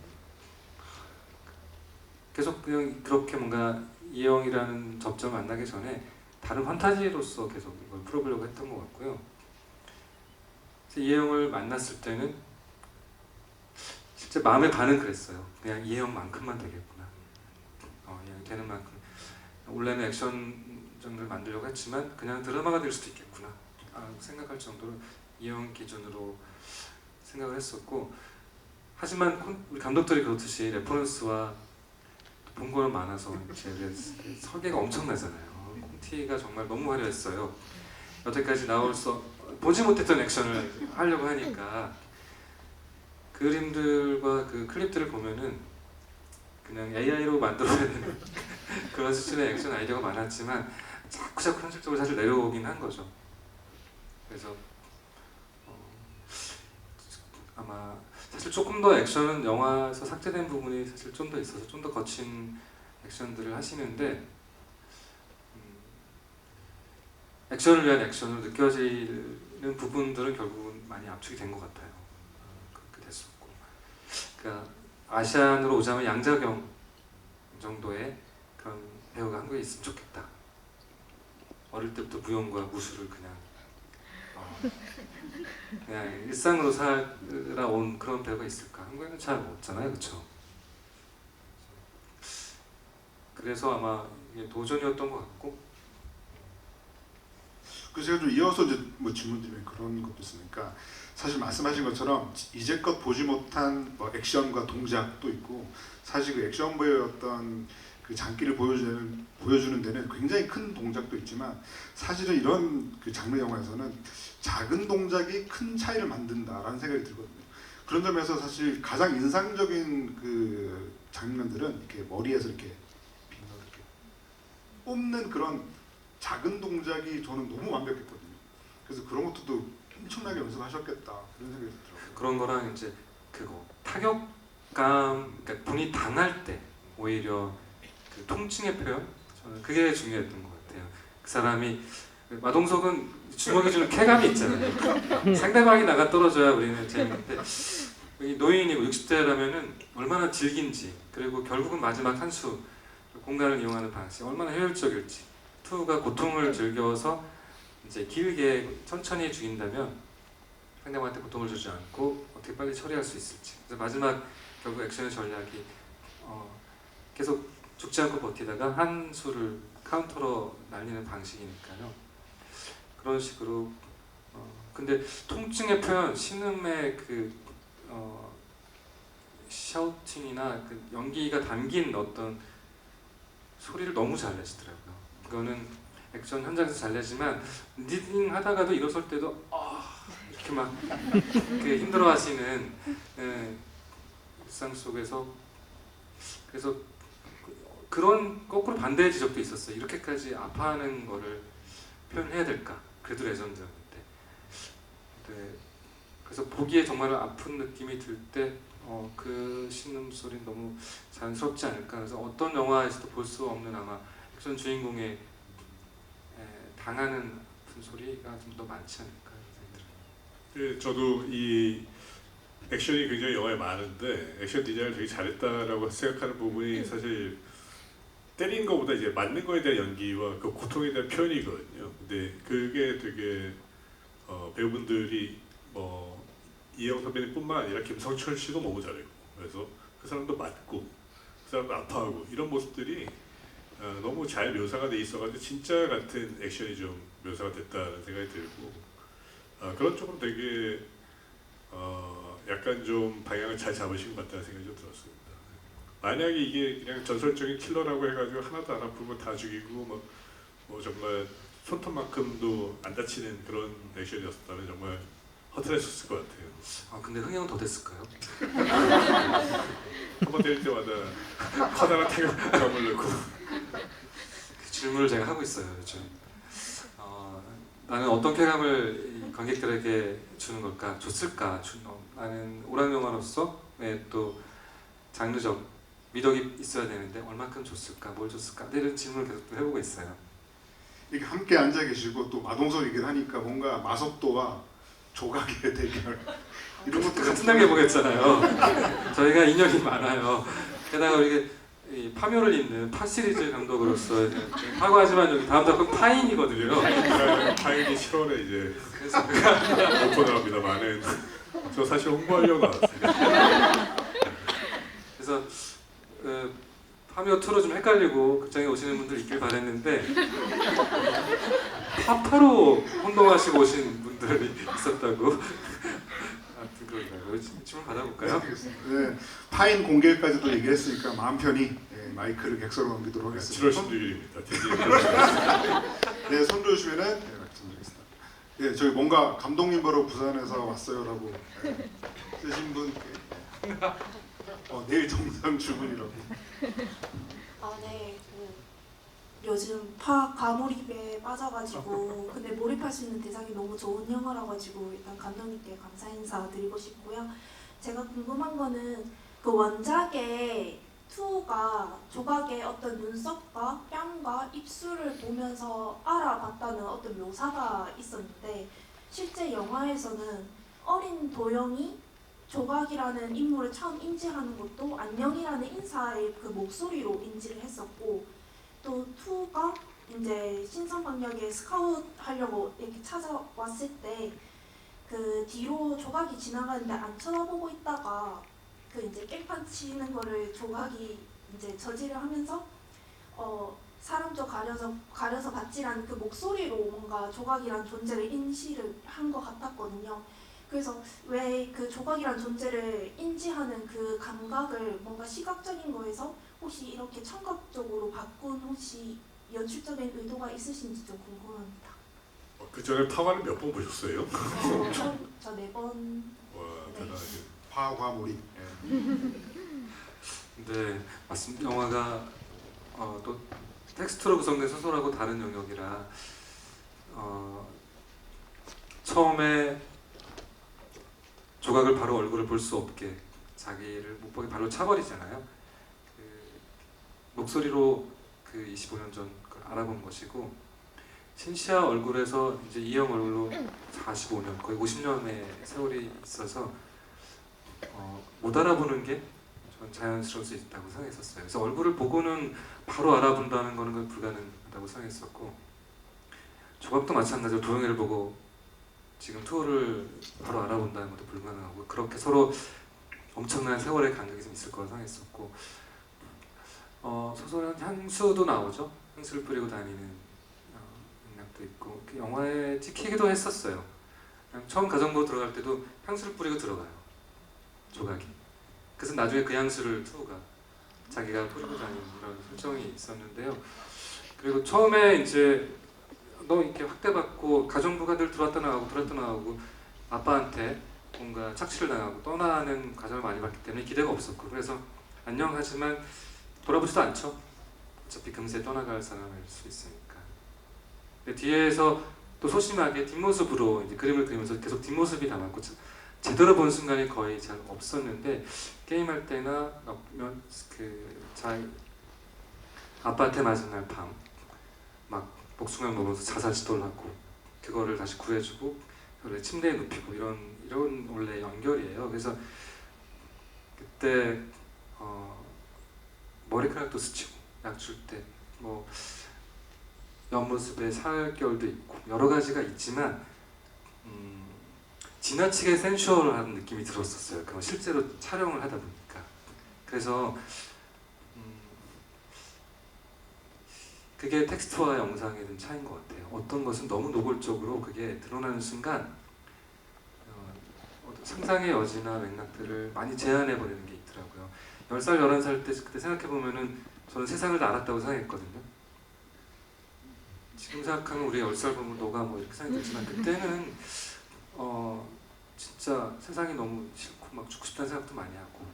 계속 그냥 그렇게 뭔가 이영이라는 접점을 만나기 전에 다른 판타지로서 계속 이걸 풀어보려고 했던 것 같고요. 이혜영을 만났을 때는 실제 마음의 반은 그랬어요. 그냥 이혜영만큼만 되겠구나. 이혜영이 되는 만큼 원래는 액션 장르를 만들려고 했지만 그냥 드라마가 될 수도 있겠구나 생각할 정도로 이혜영 기준으로 생각을 했었고, 하지만 우리 감독들이 그렇듯이 레퍼런스와 본 거는 많아서 이제 설계가 엄청나잖아요. 콘티가 정말 너무 화려했어요. 여태까지 보지 못했던 액션을 하려고 하니까 그림들과 그 클립들을 보면은 그냥 AI로 만들어야 되는 그런 수준의 액션 아이디어가 많았지만 자꾸 현실적으로 사실 내려오긴 한 거죠. 그래서 아마 사실 조금 더 액션은 영화에서 삭제된 부분이 사실 좀 더 있어서 좀 더 거친 액션들을 하시는데 액션을 위한 액션으로 느껴지는 부분들은 결국은 많이 압축이 된 것 같아요. 그렇게 됐었고, 그러니까 아시안으로 오자면 양자경 정도의 그런 배우가 한국에 있으면 좋겠다. 어릴 때부터 무용과 무술을 그냥 일상으로 살아온 그런 배우가 있을까? 한국에는 잘 없잖아요, 그렇죠? 그래서 아마 이게 도전이었던 것 같고. 그래서 제가 좀 이어서 이제 뭐 질문드리면 그런 것도 있으니까, 사실 말씀하신 것처럼 이제껏 보지 못한 뭐 액션과 동작도 있고, 사실 그 액션부의 어떤 그 장기를 보여주는 데는 굉장히 큰 동작도 있지만, 사실은 이런 그 장르 영화에서는 작은 동작이 큰 차이를 만든다라는 생각이 들거든요. 그런 점에서 사실 가장 인상적인 그 장면들은 이렇게 머리에서 이렇게 뽑는 그런 작은 동작이 저는 너무 완벽했거든요. 그래서 그런 것도 엄청나게 연습하셨겠다 그런 생각이 들더라고요. 그런 거랑 이제 타격감, 그러니까 본인이 당할 때 오히려 그 통증의 표현, 저는 그게 중요했던 것 같아요. 그 사람이 마동석은 주먹이 주는 쾌감이 있잖아요. 상대방이 나가 떨어져야 우리는 재밌는데 이 노인이고 60대라면은 얼마나 질긴지, 그리고 결국은 마지막 한 수 공간을 이용하는 방식 얼마나 효율적일지, 투가 고통을 즐겨서 이제 길게 천천히 죽인다면 상대방한테 고통을 주지 않고 어떻게 빨리 처리할 수 있을지. 그래서 마지막 결국 액션의 전략이 계속 죽지 않고 버티다가 한 수를 카운터로 날리는 방식이니까요. 그런 식으로 근데 통증의 표현, 신음의 그 샤우팅이나 그 연기가 담긴 어떤 소리를 너무 잘 내시더라고요. 그거는 액션 현장에서 잘 내지만 리딩 하다가도 일어설 때도 이렇게 막 그 힘들어하시는 일상 속에서 그래서 그런 거꾸로 반대의 지적도 있었어요. 이렇게까지 아파하는 거를 표현해야 될까? 그래도 레전드였는데. 네. 그래서 보기에 정말 아픈 느낌이 들 때 그 신음 소리는 너무 자연스럽지 않을까. 그래서 어떤 영화에서도 볼 수 없는 아마 액션 주인공의 당하는 아픈 소리가 좀 더 많지 않을까 생각이 들어요. 예, 저도 이 액션이 굉장히 영화에 많은데 액션 디자인을 되게 잘했다라고 생각하는 부분이 사실 때리는 것보다 이제 맞는 거에 대한 연기와 그 고통에 대한 표현이거든요. 근데 그게 되게 배우분들이 이영 선배님뿐만 아니라 김성철 씨도 너무 잘했고, 그래서 그 사람도 맞고 그 사람도 아파하고 이런 모습들이 너무 잘 묘사가 돼 있어가지고 진짜 같은 액션이 좀 묘사가 됐다는 생각이 들고, 그런 쪽은 되게 약간 좀 방향을 잘 잡으신 것 같다는 생각이 좀 들었습니다. 만약에 이게 그냥 전설적인 킬러라고 해가지고 하나도 안 아프고 다 죽이고 뭐 정말 손톱만큼도 안 다치는 그런 액션이었다면 정말 허탈했었을 것 같아요. 근데 흥행은 더 됐을까요? 한번 때릴 때마다 커다란 태극감을 넣고. 그 질문을 제가 하고 있어요 요즘. 나는 어떤 쾌감을 관객들에게 주는 걸까? 줬을까? 나는 오락 영화로서 또 장르적 미덕이 있어야 되는데 얼마큼 줬을까? 뭘 줬을까? 이런 질문을 계속 또 해보고 있어요. 이렇게 함께 앉아 계시고 또 마동석이긴 하니까 뭔가 마석도와 조각의 대결 이런 것도 같은 단계 보겠잖아요. 저희가 인연이 많아요. 게다가 이게 이 파묘를 잇는 파 시리즈 감독으로서 사과하지만 여기 다음 작품 파인이거든요. 파인이 7월에 이제 그래서 오프 나옵니다. 많은. 저 사실 홍보하려고 나왔어요. 그래서 파묘 2로 좀 헷갈리고 극장에 오시는 분들 있길 바랬는데 파파로 혼동하시고 오신 분들이 있었다고. 아무튼 그런가요? 질문 받아볼까요? 네, 파인 공개까지도 얘기했으니까 마음 편히 마이크를 객석으로 넘기도록 하겠습니다. 7월 16일입니다. 네, 손 들어주시면은 말씀드리겠습니다. 네, 저희 뭔가 감독님 보러 부산에서 왔어요라고 쓰신 분 내일 정상 출근이라고. 네. 요즘 파 과몰입에 빠져가지고 근데 몰입할 수 있는 대상이 너무 좋은 영화라 가지고 일단 감독님께 감사 인사 드리고 싶고요. 제가 궁금한 거는 그 원작의 2가 조각의 어떤 눈썹과 뺨과 입술을 보면서 알아봤다는 어떤 묘사가 있었는데 실제 영화에서는 어린 도영이 조각이라는 인물을 처음 인지하는 것도 안녕이라는 인사의 그 목소리로 인지를 했었고, 또 2가 이제 신성방역에 스카웃 하려고 이렇게 찾아왔을 때 그 뒤로 조각이 지나가는데 안 쳐다보고 있다가 그 이제 깽판 치는 거를 조각이 이제 저지를 하면서 사람 쪽 가려서 받지라는 그 목소리로 뭔가 조각이란 존재를 인식을 한 것 같았거든요. 그래서 왜 그 조각이란 존재를 인지하는 그 감각을 뭔가 시각적인 거에서 혹시 이렇게 청각적으로 바꾼 혹시 연출적인 의도가 있으신지 좀 궁금합니다. 그 전에 파와를 몇 번 보셨어요? 저 4번. 와, 대단하죠. 파과몰입. 네, 맞습니다. 영화가 또 텍스트로 구성된 소설하고 다른 영역이라 처음에 조각을 바로 얼굴을 볼 수 없게 자기를 못 보게 발로 차버리잖아요. 그 목소리로 그 25년 전 그걸 알아본 것이고, 신시아 얼굴에서 이제 이영 얼굴로 45년 거의 50년의 세월이 있어서 못 알아보는 게 전 자연스러울 수 있다고 생각했었어요. 그래서 얼굴을 보고는 바로 알아본다는 거는 건 불가능하다고 생각했었고, 조각도 마찬가지로 도영이를 보고 지금 투어를 바로 알아본다는 것도 불가능하고, 그렇게 서로 엄청난 세월의 간격이 좀 있을 거라 생각했었고, 소설은 향수도 나오죠. 향수를 뿌리고 다니는 맥락도 있고 그 영화에 찍히기도 했었어요. 그냥 처음 가정부로 들어갈 때도 향수를 뿌리고 들어가요. 조각이. 그래서 나중에 그 향수를 투우가 자기가 뿌리고 다니는 이런 설정이 있었는데요. 그리고 처음에 이제 너 이렇게 학대받고 가정부가 늘 들어왔다 나가고 아빠한테 뭔가 착취를 당하고 떠나는 과정을 많이 봤기 때문에 기대가 없었고 그래서 안녕 하지만 돌아보지도 않죠. 어차피 금세 떠나갈 사람일 수 있으니까. 근데 뒤에서 또 소심하게 뒷모습으로 이제 그림을 그리면서 계속 뒷모습이 담았고 제대로 본 순간이 거의 잘 없었는데 게임할 때나 아빠한테 맞은 날 밤 막 복숭아 먹으면서 자살 시도를 하고 그거를 다시 구해주고 그걸 침대에 눕히고 이런 원래 연결이에요. 그래서 그때 머리카락도 스치고 약 줄 때 뭐 옆모습에 살결도 있고 여러 가지가 있지만 지나치게 센슈얼한 느낌이 들었었어요. 그건 실제로 촬영을 하다 보니까. 그래서 그게 텍스트와 영상의 좀 차이인 것 같아요. 어떤 것은 너무 노골적으로 그게 드러나는 순간 상상의 여지나 맥락들을 많이 제한해버리는 게 있더라고요. 10살, 11살 때 그때 생각해보면은 저는 세상을 다 알았다고 생각했거든요. 지금 생각하면 우리 10살 보면 너가 뭐 이렇게 생각했지만 그때는 진짜 세상이 너무 싫고 막 죽고 싶다는 생각도 많이 하고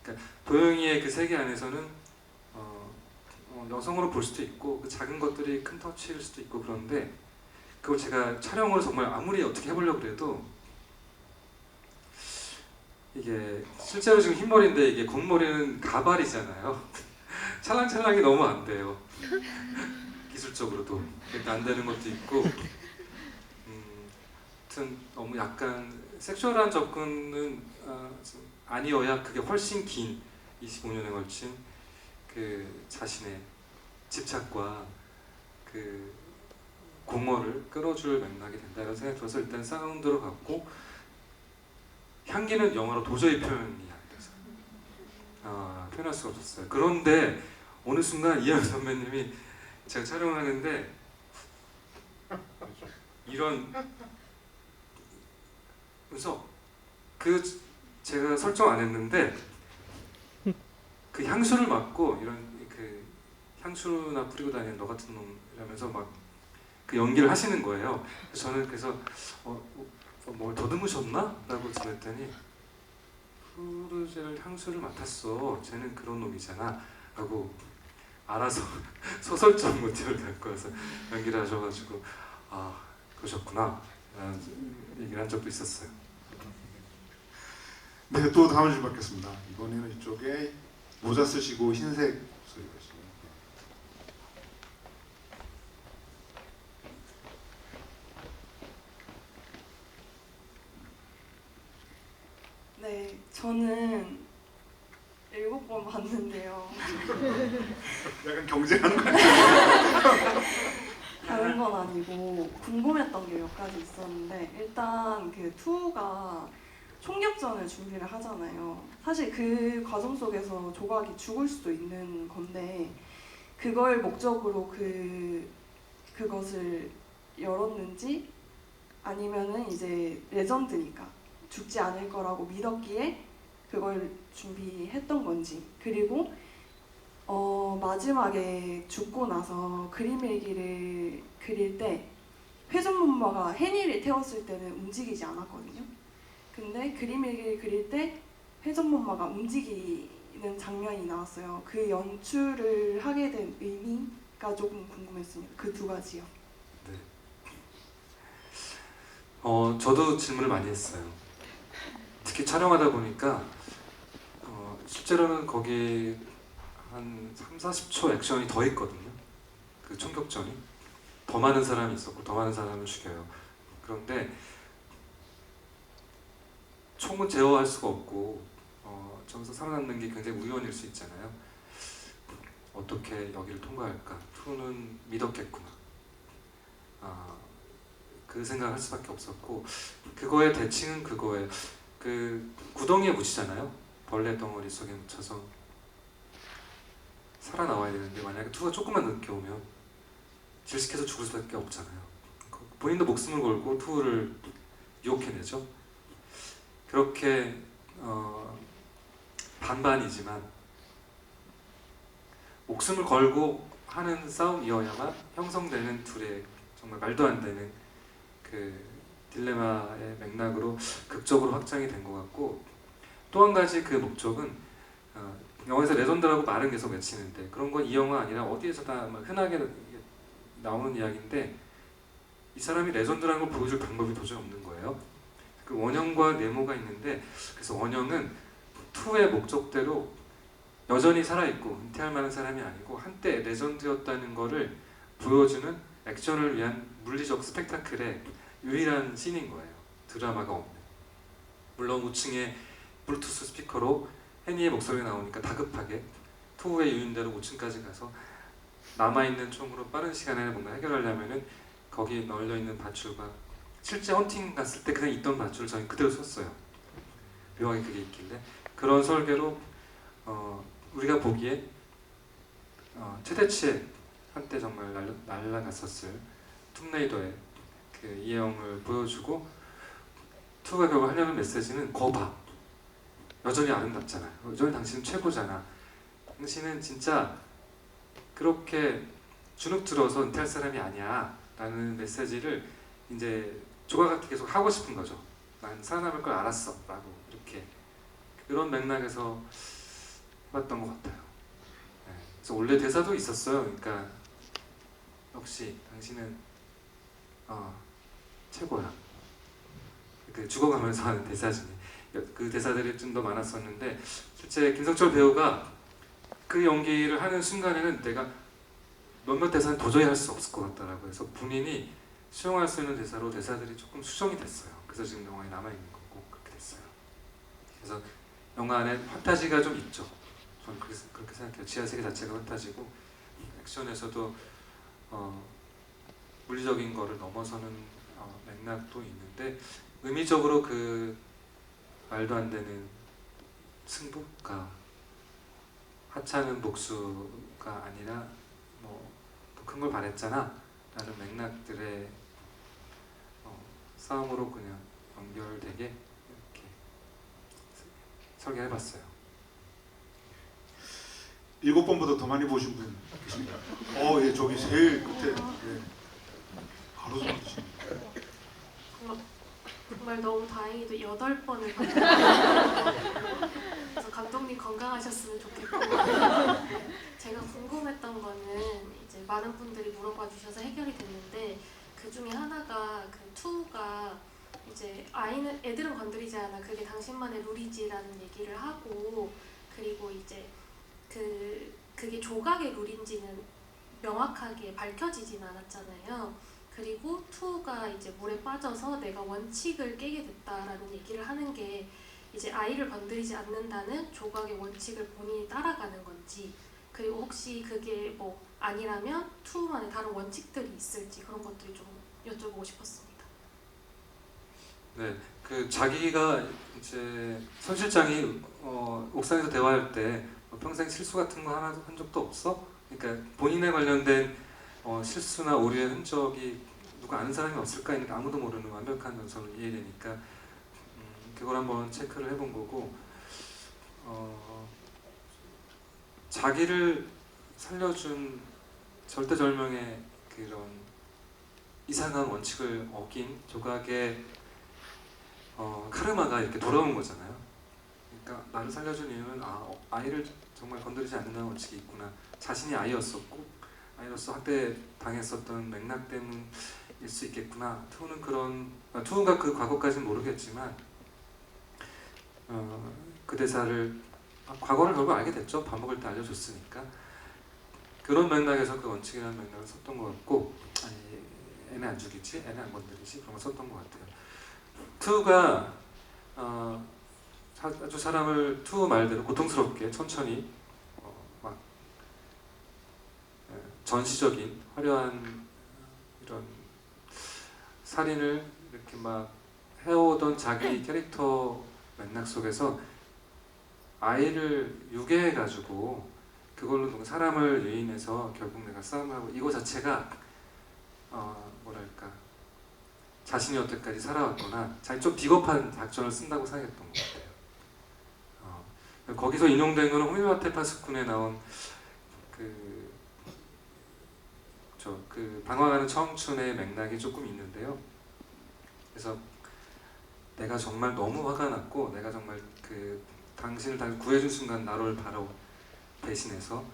그러니까 도영이의 그 세계 안에서는 여성으로 볼 수도 있고 그 작은 것들이 큰 터치일 수도 있고 그런데 그걸 제가 촬영으로 정말 아무리 어떻게 해보려고 해도 이게 실제로 지금 흰머리인데 이게 겉머리는 가발이잖아요. 찰랑찰랑이 너무 안 돼요. 기술적으로도 그러니까 안 되는 것도 있고 하여튼 너무 약간 섹슈얼한 접근은 아니어야 그게 훨씬 긴 25년에 걸친 그 자신의 집착과 그 공허를 끌어줄 맥락이 된다는 생각이 들어서 일단 사운드로 갔고 향기는 영어로 도저히 표현이 안 돼서 표현할 수가 없었어요. 그런데 어느 순간 이하연 선배님이 제가 촬영을 하는데 이런 그래서 제가 설정 안 했는데 그 향수를 맡고 이런 그 향수나 뿌리고 다니는 너 같은 놈 이러면서 막 그 연기를 하시는 거예요. 저는 그래서 뭘 더듬으셨나? 라고 전했더니 푸르젤 향수를 맡았어. 쟤는 그런 놈이잖아. 라고 알아서 소설적 모티브를 갖고 와서 연기를 하셔가지고 그러셨구나 라는 얘기를 한 적도 있었어요. 네, 또 다음 줄 받겠습니다. 이번에는 이쪽에 모자 쓰시고 흰색 목소리 가시네요. 네, 저는 7번 봤는데요. 약간 경쟁하는 거 같아요. 다른 건 아니고 궁금했던 게 몇 가지 있었는데 일단 그 투가 총격전을 준비를 하잖아요. 사실 그 과정 속에서 조각이 죽을 수도 있는 건데 그걸 목적으로 그것을 열었는지 아니면은 이제 레전드니까 죽지 않을 거라고 믿었기에 그걸 준비했던 건지 그리고 마지막에 죽고 나서 그림 일기를 그릴 때 회전목마가 해니를 태웠을 때는 움직이지 않았거든요. 근데 그림 일기를 그릴 때 회전목마가 움직이는 장면이 나왔어요. 그 연출을 하게 된 의미가 조금 궁금했습니다. 그 두 가지요. 네. 저도 질문을 많이 했어요. 특히 촬영하다 보니까 실제로는 거기 한 30-40초 액션이 더 있거든요. 그 총격전이 더 많은 사람이 있었고 더 많은 사람을 죽여요. 그런데 총은 제어할 수가 없고 저기서 살아남는 게 굉장히 우연일 수 있잖아요. 어떻게 여기를 통과할까? 투는 믿었겠구나. 그 생각을 할 수밖에 없었고 그거의 대칭은 그거에 그 구덩이에 묻히잖아요. 벌레 덩어리 속에 묻혀서 살아나와야 되는데 만약에 투가 조금만 늦게 오면 질식해서 죽을 수밖에 없잖아요. 본인도 목숨을 걸고 투를 유혹해내죠. 그렇게 반반이지만 목숨을 걸고 하는 싸움이어야만 형성되는 둘의 정말 말도 안 되는 그 딜레마의 맥락으로 극적으로 확장이 된 것 같고, 또 한 가지 그 목적은 영화에서 레전드라고 말은 계속 외치는데 그런 건 이 영화 아니라 어디에서나 흔하게 나오는 이야기인데, 이 사람이 레전드라는 걸 보여줄 방법이 도저히 없는 거예요. 그 원형과 네모가 있는데, 그래서 원형은 투의 목적대로 여전히 살아있고 은퇴할 만한 사람이 아니고 한때 레전드였다는 거를 보여주는 액션을 위한 물리적 스펙타클의 유일한 씬인 거예요. 드라마가 없는. 물론 우층에 블루투스 스피커로 해니의 목소리가 나오니까 다급하게 투의 유인대로 5층까지 가서 남아있는 총으로 빠른 시간에 뭔가 해결하려면은 거기 널려있는 밧줄과 실제 헌팅 갔을 때 그냥 있던 밧줄을 저희 그대로 썼어요. 묘하게 그게 있길래 그런 설계로 우리가 보기에 최대치의 한때 정말 날라갔었을 툼레이더의 그 이해영을 보여주고, 투가 결국 하려는 메시지는 거봐, 여전히 아름답잖아, 여전히 당신은 최고잖아, 당신은 진짜 그렇게 주눅 들어서 은퇴할 사람이 아니야 라는 메시지를 이제 조각같이 계속 하고 싶은 거죠. 난 살아남을 걸 알았어 라고, 이렇게 그런 맥락에서 해봤던 것 같아요. 네. 그래서 원래 대사도 있었어요. 그러니까 역시 당신은 최고야. 그 죽어가면서 하는 대사 중에 그 대사들이 좀 더 많았었는데, 실제 김성철 배우가 그 연기를 하는 순간에는 내가 몇몇 대사는 도저히 할 수 없을 것 같다라고 해서 본인이 수용할 수 있는 대사로 대사들이 조금 수정이 됐어요. 그래서 지금 영화에 남아있는 거고 그렇게 됐어요. 그래서 영화 안에 판타지가 좀 있죠. 저는 그렇게 생각해요. 지하세계 자체가 판타지고, 액션에서도 물리적인 거를 넘어서는 맥락도 있는데, 의미적으로 그 말도 안 되는 승부가 하찮은 복수가 아니라 뭐 더 큰 걸 바랬잖아 라는 맥락들의 싸움으로 그냥 연결되게 이렇게 설계해봤어요. 7번보다 더 많이 보신 분 계십니까? 예, 저기 제일 끝에. 예. 바로 좀 드십니다. 정말 너무 다행히도 8번을 봤어요. 그래서 감독님 건강하셨으면 좋겠고, 제가 궁금했던 거는 이제 많은 분들이 물어봐 주셔서 해결이 됐는데, 그 중에 하나가 그 투가 이제 애들은 건드리지 않아, 그게 당신만의 룰이지라는 얘기를 하고, 그리고 이제 그게 조각의 룰인지는 명확하게 밝혀지진 않았잖아요. 그리고 투가 이제 물에 빠져서 내가 원칙을 깨게 됐다라는 얘기를 하는 게 이제 아이를 건드리지 않는다는 조각의 원칙을 본인이 따라가는 건지, 그리고 혹시 그게 뭐 아니라면 투만의 다른 원칙들이 있을지, 그런 것들이 좀 여쭤보고 싶었습니다. 네, 그 자기가 이제 손 실장이 옥상에서 대화할 때 평생 실수 같은 거 하나도 한 적도 없어? 그러니까 본인에 관련된 실수나 오류의 흔적이 누가 아는 사람이 없을까 했는데 아무도 모르는 완벽한 전설을 이해되니까 그걸 한번 체크를 해본 거고, 자기를 살려준 절대절명의 그런 이상한 원칙을 어긴 조각의 카르마가 이렇게 돌아온 거잖아요. 그러니까 나를 살려준 이유는 아이를 정말 건드리지 않는다는 원칙이 있구나, 자신이 아이였었고 아이로서 학대 당했었던 맥락 때문일 수 있겠구나. 투우가 그 과거까지는 모르겠지만 그 대사를 과거를 결국 알게 됐죠. 밥 먹을 때 알려줬으니까. 그런 맥락에서 그 원칙이라는 맥락을 썼던 것 같고, 애는 안 죽이지, 애는 안 건드리지, 그런 걸 썼던 것 같아요. 투우가 아주 사람을 투우 말대로 고통스럽게 천천히 막 전시적인 화려한 이런 살인을 이렇게 막 해오던 자기 캐릭터 맥락 속에서 아이를 유괴해가지고 그걸로 누구 사람을 유인해서 결국 내가 싸움을 하고 이거 자체가 뭐랄까 자신이 여태까지 살아왔거나 자기 좀 비겁한 작전을 쓴다고 생각했던 것 같아요. 거기서 인용된 거는 호미와테 파스쿤에 나온 그 방황하는 청춘의 맥락이 조금 있는데요. 그래서 내가 정말 너무 화가 났고 내가 정말 그 당신을 다 구해준 순간 나를 바로 대신해서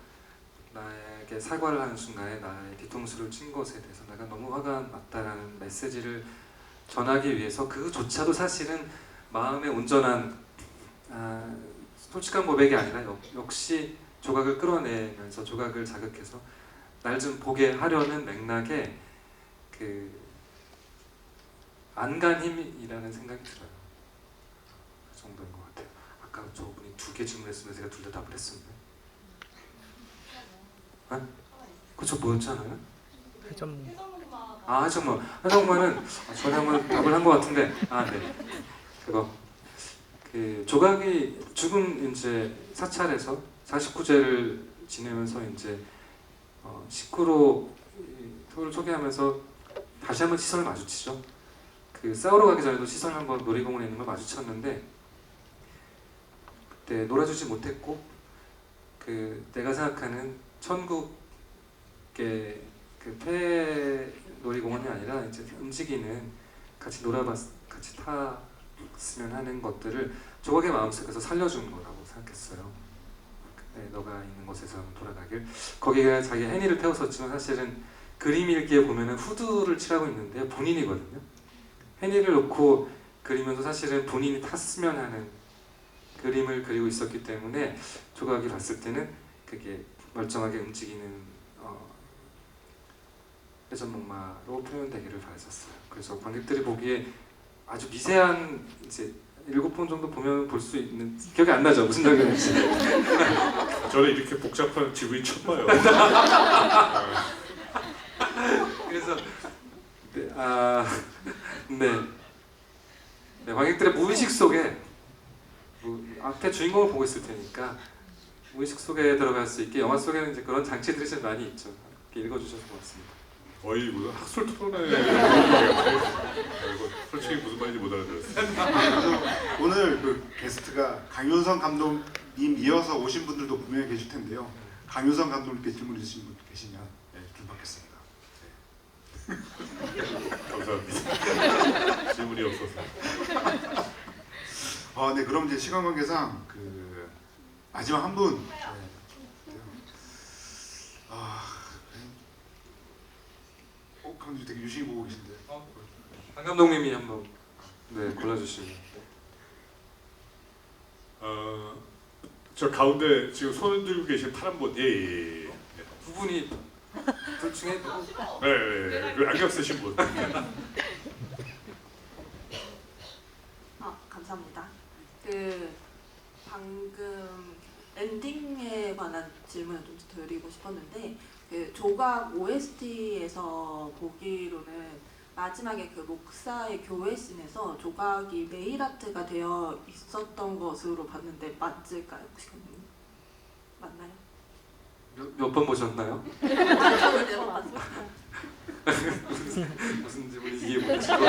나에게 사과를 하는 순간에 나의 뒤통수를 친 것에 대해서 내가 너무 화가 났다라는 메시지를 전하기 위해서 그조차도 사실은 마음의 온전한 솔직한 고백이 아니라 역시 조각을 끌어내면서 조각을 자극해서 날 좀 보게 하려는 맥락에 그 안간힘이라는 생각이 들어요. 그 정도인 것 같아요. 아까 저분이 2개 질문했으면 제가 둘 다 답을 했었는데. 그쵸 뭐였잖아요? 회전목마는 전에 한번 답을 한 것 같은데 네 그거 그 조각이 죽은 이제 사찰에서 49제를 지내면서 이제 식구로 토를 소개하면서 다시 한번 시선을 마주치죠. 그 싸우러 가기 전에도 시선을 한번 놀이공원에 있는 걸 마주쳤는데 그때 놀아주지 못했고 그 내가 생각하는 천국의 그 폐 놀이공원이 아니라 이제 움직이는 같이 같이 탔으면 하는 것들을 조각의 마음속에서 살려준 거라고 생각했어요. 너가 있는 곳에서 돌아가길. 거기가 자기 해니를 태웠었지만 사실은 그림 일기에 보면은 후드를 칠하고 있는데 본인이거든요. 해니를 놓고 그리면서 사실은 본인이 탔으면 하는 그림을 그리고 있었기 때문에 조각이 봤을 때는 그게 멀쩡하게 움직이는 회전목마로 표현되기를 바랬었어요. 그래서 관객들이 보기에 아주 미세한 이제 7번 정도 보면 볼 수 있는 기억이 안 나죠? 무슨 장면인지. 저는 이렇게 복잡한 지구인 처음 봐요. 그래서 네, 관객들의 무의식 속에 앞에 주인공을 보고 있을 테니까 무의식 속에 들어갈 수 있게 영화 속에는 이제 그런 장치들이 좀 많이 있죠. 이렇게 읽어주셔서 고맙습니다. 거의 무슨 학술 토론회 솔직히 무슨 말인지 못 알아들었어요. 그래서 오늘 그 게스트가 강윤성 감독님 이어서 오신 분들도 분명히 계실 텐데요. 강윤성 감독님께 질문 있으신 분 계시면 줄 받겠습니다. 감사합니다. 질문이 없어서. 네, 그럼 이제 시간 관계상 그 마지막 한 분. 강주 되게 유심히 보고 계신데. 강 감독님이 한번 골라주시면. 저 가운데 지금 손을 들고 계신 파란 분, 예. 두 분이 둘 중에 네, 그 안경 쓰신 분. 감사합니다. 그 방금 엔딩에 관한 질문을 좀 드리고 싶었는데 그 조각 OST에서 보기로는 마지막에 그 목사의 교회 씬에서 조각이 네일아트가 되어 있었던 것으로 봤는데 맞을까요? 혹시 맞나요? 몇 번 보셨나요? 저를 네번 봤어요. 무슨 질문인지 이해 못했어요.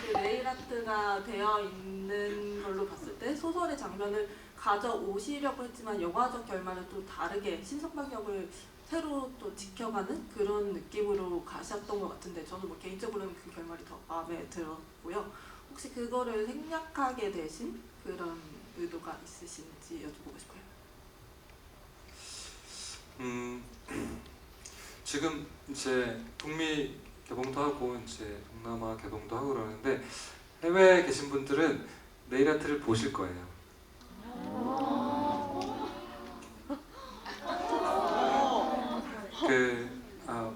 그 네일아트가 되어 있는 걸로 봤을 때 소설의 장면을 가져오시려고 했지만 영화적 결말은 또 다르게 신성방역을 새로 또 지켜가는 그런 느낌으로 가셨던 것 같은데 저는 뭐 개인적으로는 그 결말이 더 마음에 들었고요. 혹시 그거를 생략하게 되신 그런 의도가 있으신지 여쭤보고 싶어요. 지금 이제 북미 개봉도 하고 이제 동남아 개봉도 하고 그러는데 해외에 계신 분들은 네일아트를 보실 거예요.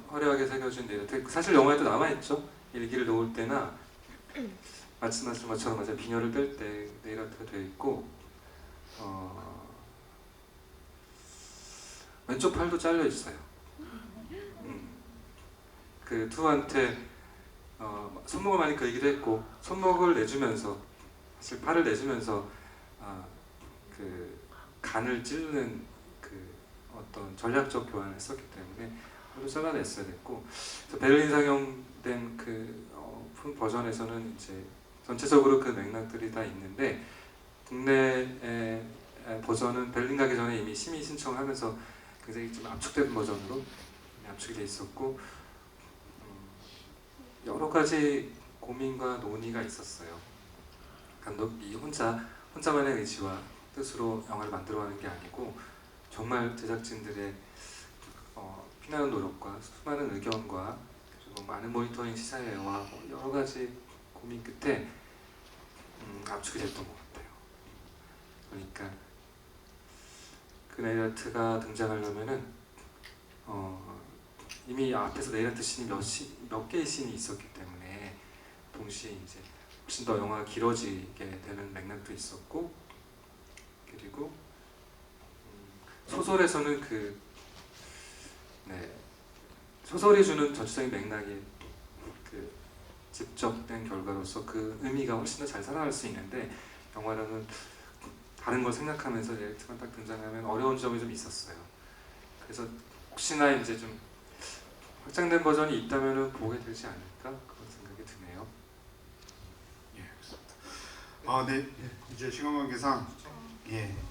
화려하게 새겨진 네일아트 사실 영화에도 남아있죠. 일기를 놓을 때나 말씀하신 것처럼 맞아요. 비녀를 뺄 때 네일아트가 되어 있고 왼쪽 팔도 잘려 있어요. 그 투한테 손목을 많이 그리기도 했고 손목을 내주면서 사실 팔을 내주면서 그 간을 찌르는 그 어떤 전략적 교환을 했었기 때문에 그걸 잘라냈어야 됐고, 그래서 베를린 상영된 그 버전에서는 이제 전체적으로 그 맥락들이 다 있는데, 국내 버전은 베를린 가기 전에 이미 심의 신청을 하면서 굉장히 좀 압축된 버전으로 압축이 돼 있었고, 여러 가지 고민과 논의가 있었어요. 감독이 혼자만의 의지와 뜻으로 영화를 만들어가는 게 아니고, 정말 제작진들의 피나는 노력과 수많은 의견과 그리고 많은 모니터링 시사회와 여러 가지 고민 끝에 압축이 됐던 것 같아요. 그러니까 그 네일아트가 등장하려면은 이미 앞에서 네일아트 씬이 몇 개의 씬이 있었기 때문에 동시에 이제 훨씬 더 영화가 길어지게 되는 맥락도 있었고, 그리고 소설에서는 소설이 주는 전체적인 맥락이 그 집적된 결과로서 그 의미가 훨씬 더 잘 살아갈 수 있는데, 영화로는 다른 걸 생각하면서 네일아트만 딱 등장하면 어려운 점이 좀 있었어요. 그래서 혹시나 이제 좀 확장된 버전이 있다면은 보게 되지 않을까 그런 생각이 드네요. 예, 알겠습니다. 네, 이제 시간 관계상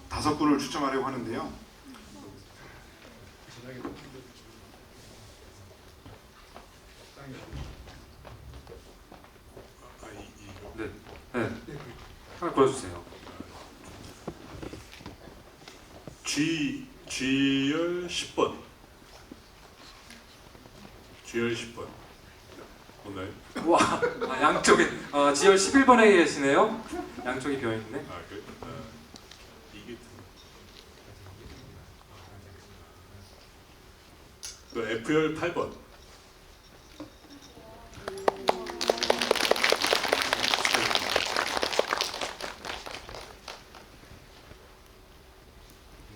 5분을 추첨하려고 하는데요. 네, 하나 골라주세요. G열 10번. G열 10번. 오나요? 와, 양쪽에 지열 11번에 계시네요. 양쪽이 비어있네. 그래? 이게 또 F열 8번.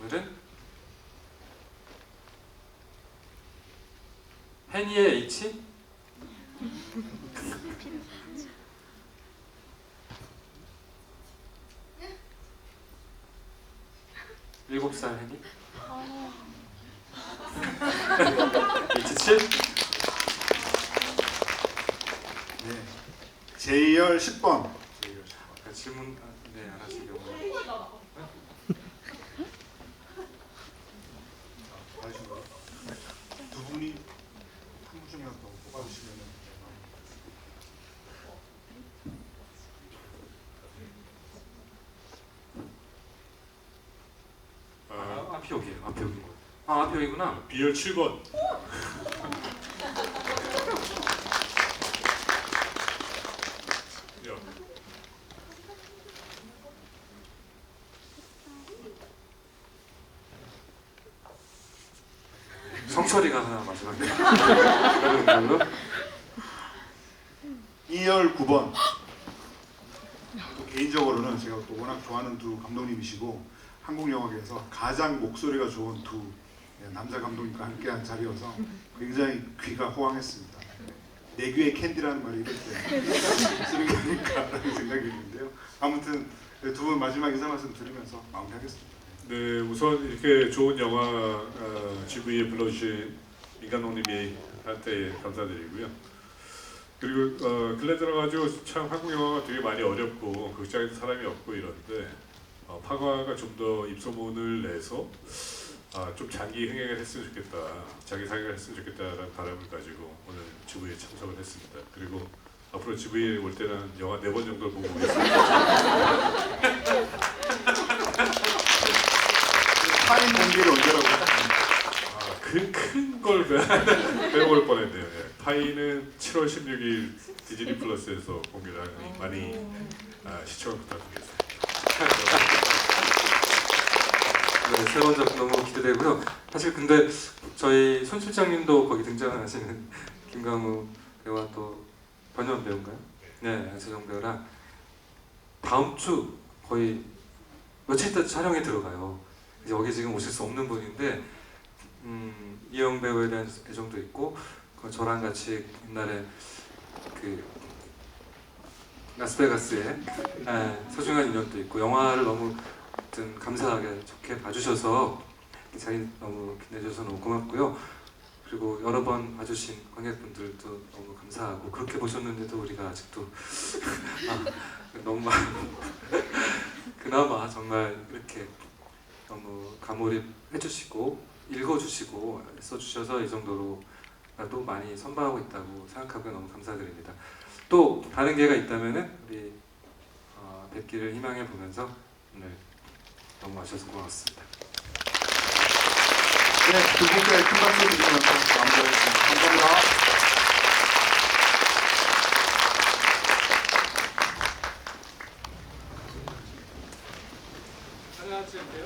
오늘은 해니의 H? 일곱 살 해니? H7? 네, J열 10번. 질문 안 하신 경우. 두 분이 한 분씩만 더 뽑아주시면. 앞이 여기에요. 앞이 여기. 앞이 여기구나. B열 7번. 성철이가 하나 마지막에. 그런 걸로. 2열 9번. 개인적으로는 제가 또 워낙 좋아하는 두 감독님이시고 한국 영화계에서 가장 목소리가 좋은 두 남자 감독님과 함께한 자리여서 굉장히 귀가 호황했습니다. 내 귀에 캔디라는 말이 이럴 때 쓰는 게 아닐까라는 생각이 드는데요. 아무튼 두 분 마지막 인사 말씀 드리면서 마무리하겠습니다. 네, 우선 이렇게 좋은 영화 GV에 불러주신 민 감독님한테 감사드리고요. 그리고 근래 들어가지고 참 한국 영화가 되게 많이 어렵고 극장에도 사람이 없고 이런데 파과가 좀 더 입소문을 내서 좀 장기 흥행을 했으면 좋겠다, 장기 상영을 했으면 좋겠다라는 바람을 가지고 오늘 GV에 참석을 했습니다. 그리고 앞으로 GV에 올 때는 영화 4번 정도 보고 오겠습니다. 파인 공개를 언제라고? 큰 걸 빼먹을 뻔했네요. 네. 파이는 7월 16일 디즈니 플러스에서 공개를 하니 많이 시청을 부탁드리겠습니다. 네, 새로운 작품 너무 기대되고요. 사실 근데 저희 손 실장님도 거기 등장하시는 김강우 배우와 또 변현 배우인가요? 네, 안세정 배우랑 다음 주 거의 며칠 있다 촬영에 들어가요. 이제 여기 지금 오실 수 없는 분인데 이영 배우에 대한 애정도 있고 저랑 같이 옛날에 그 라스베가스에 소중한 인연도 있고 영화를 너무 하여튼 감사하게 좋게 봐주셔서 자리 너무 빛내줘서 너무 고맙고요. 그리고 여러 번 와주신 관객분들도 너무 감사하고 그렇게 보셨는데도 우리가 아직도 너무 그나마 정말 이렇게 너무 가몰입해주시고 읽어주시고 써주셔서 이 정도로라도 많이 선방하고 있다고 생각하고 너무 감사드립니다. 또 다른 기회가 있다면은 우리 뵙기를 희망해 보면서 오늘 너무 와주셔서 고맙습니다. 네, 두 분께 큰 박수 드리면서 마무리하겠습니다. 감사합니다. 하나 찍을게요.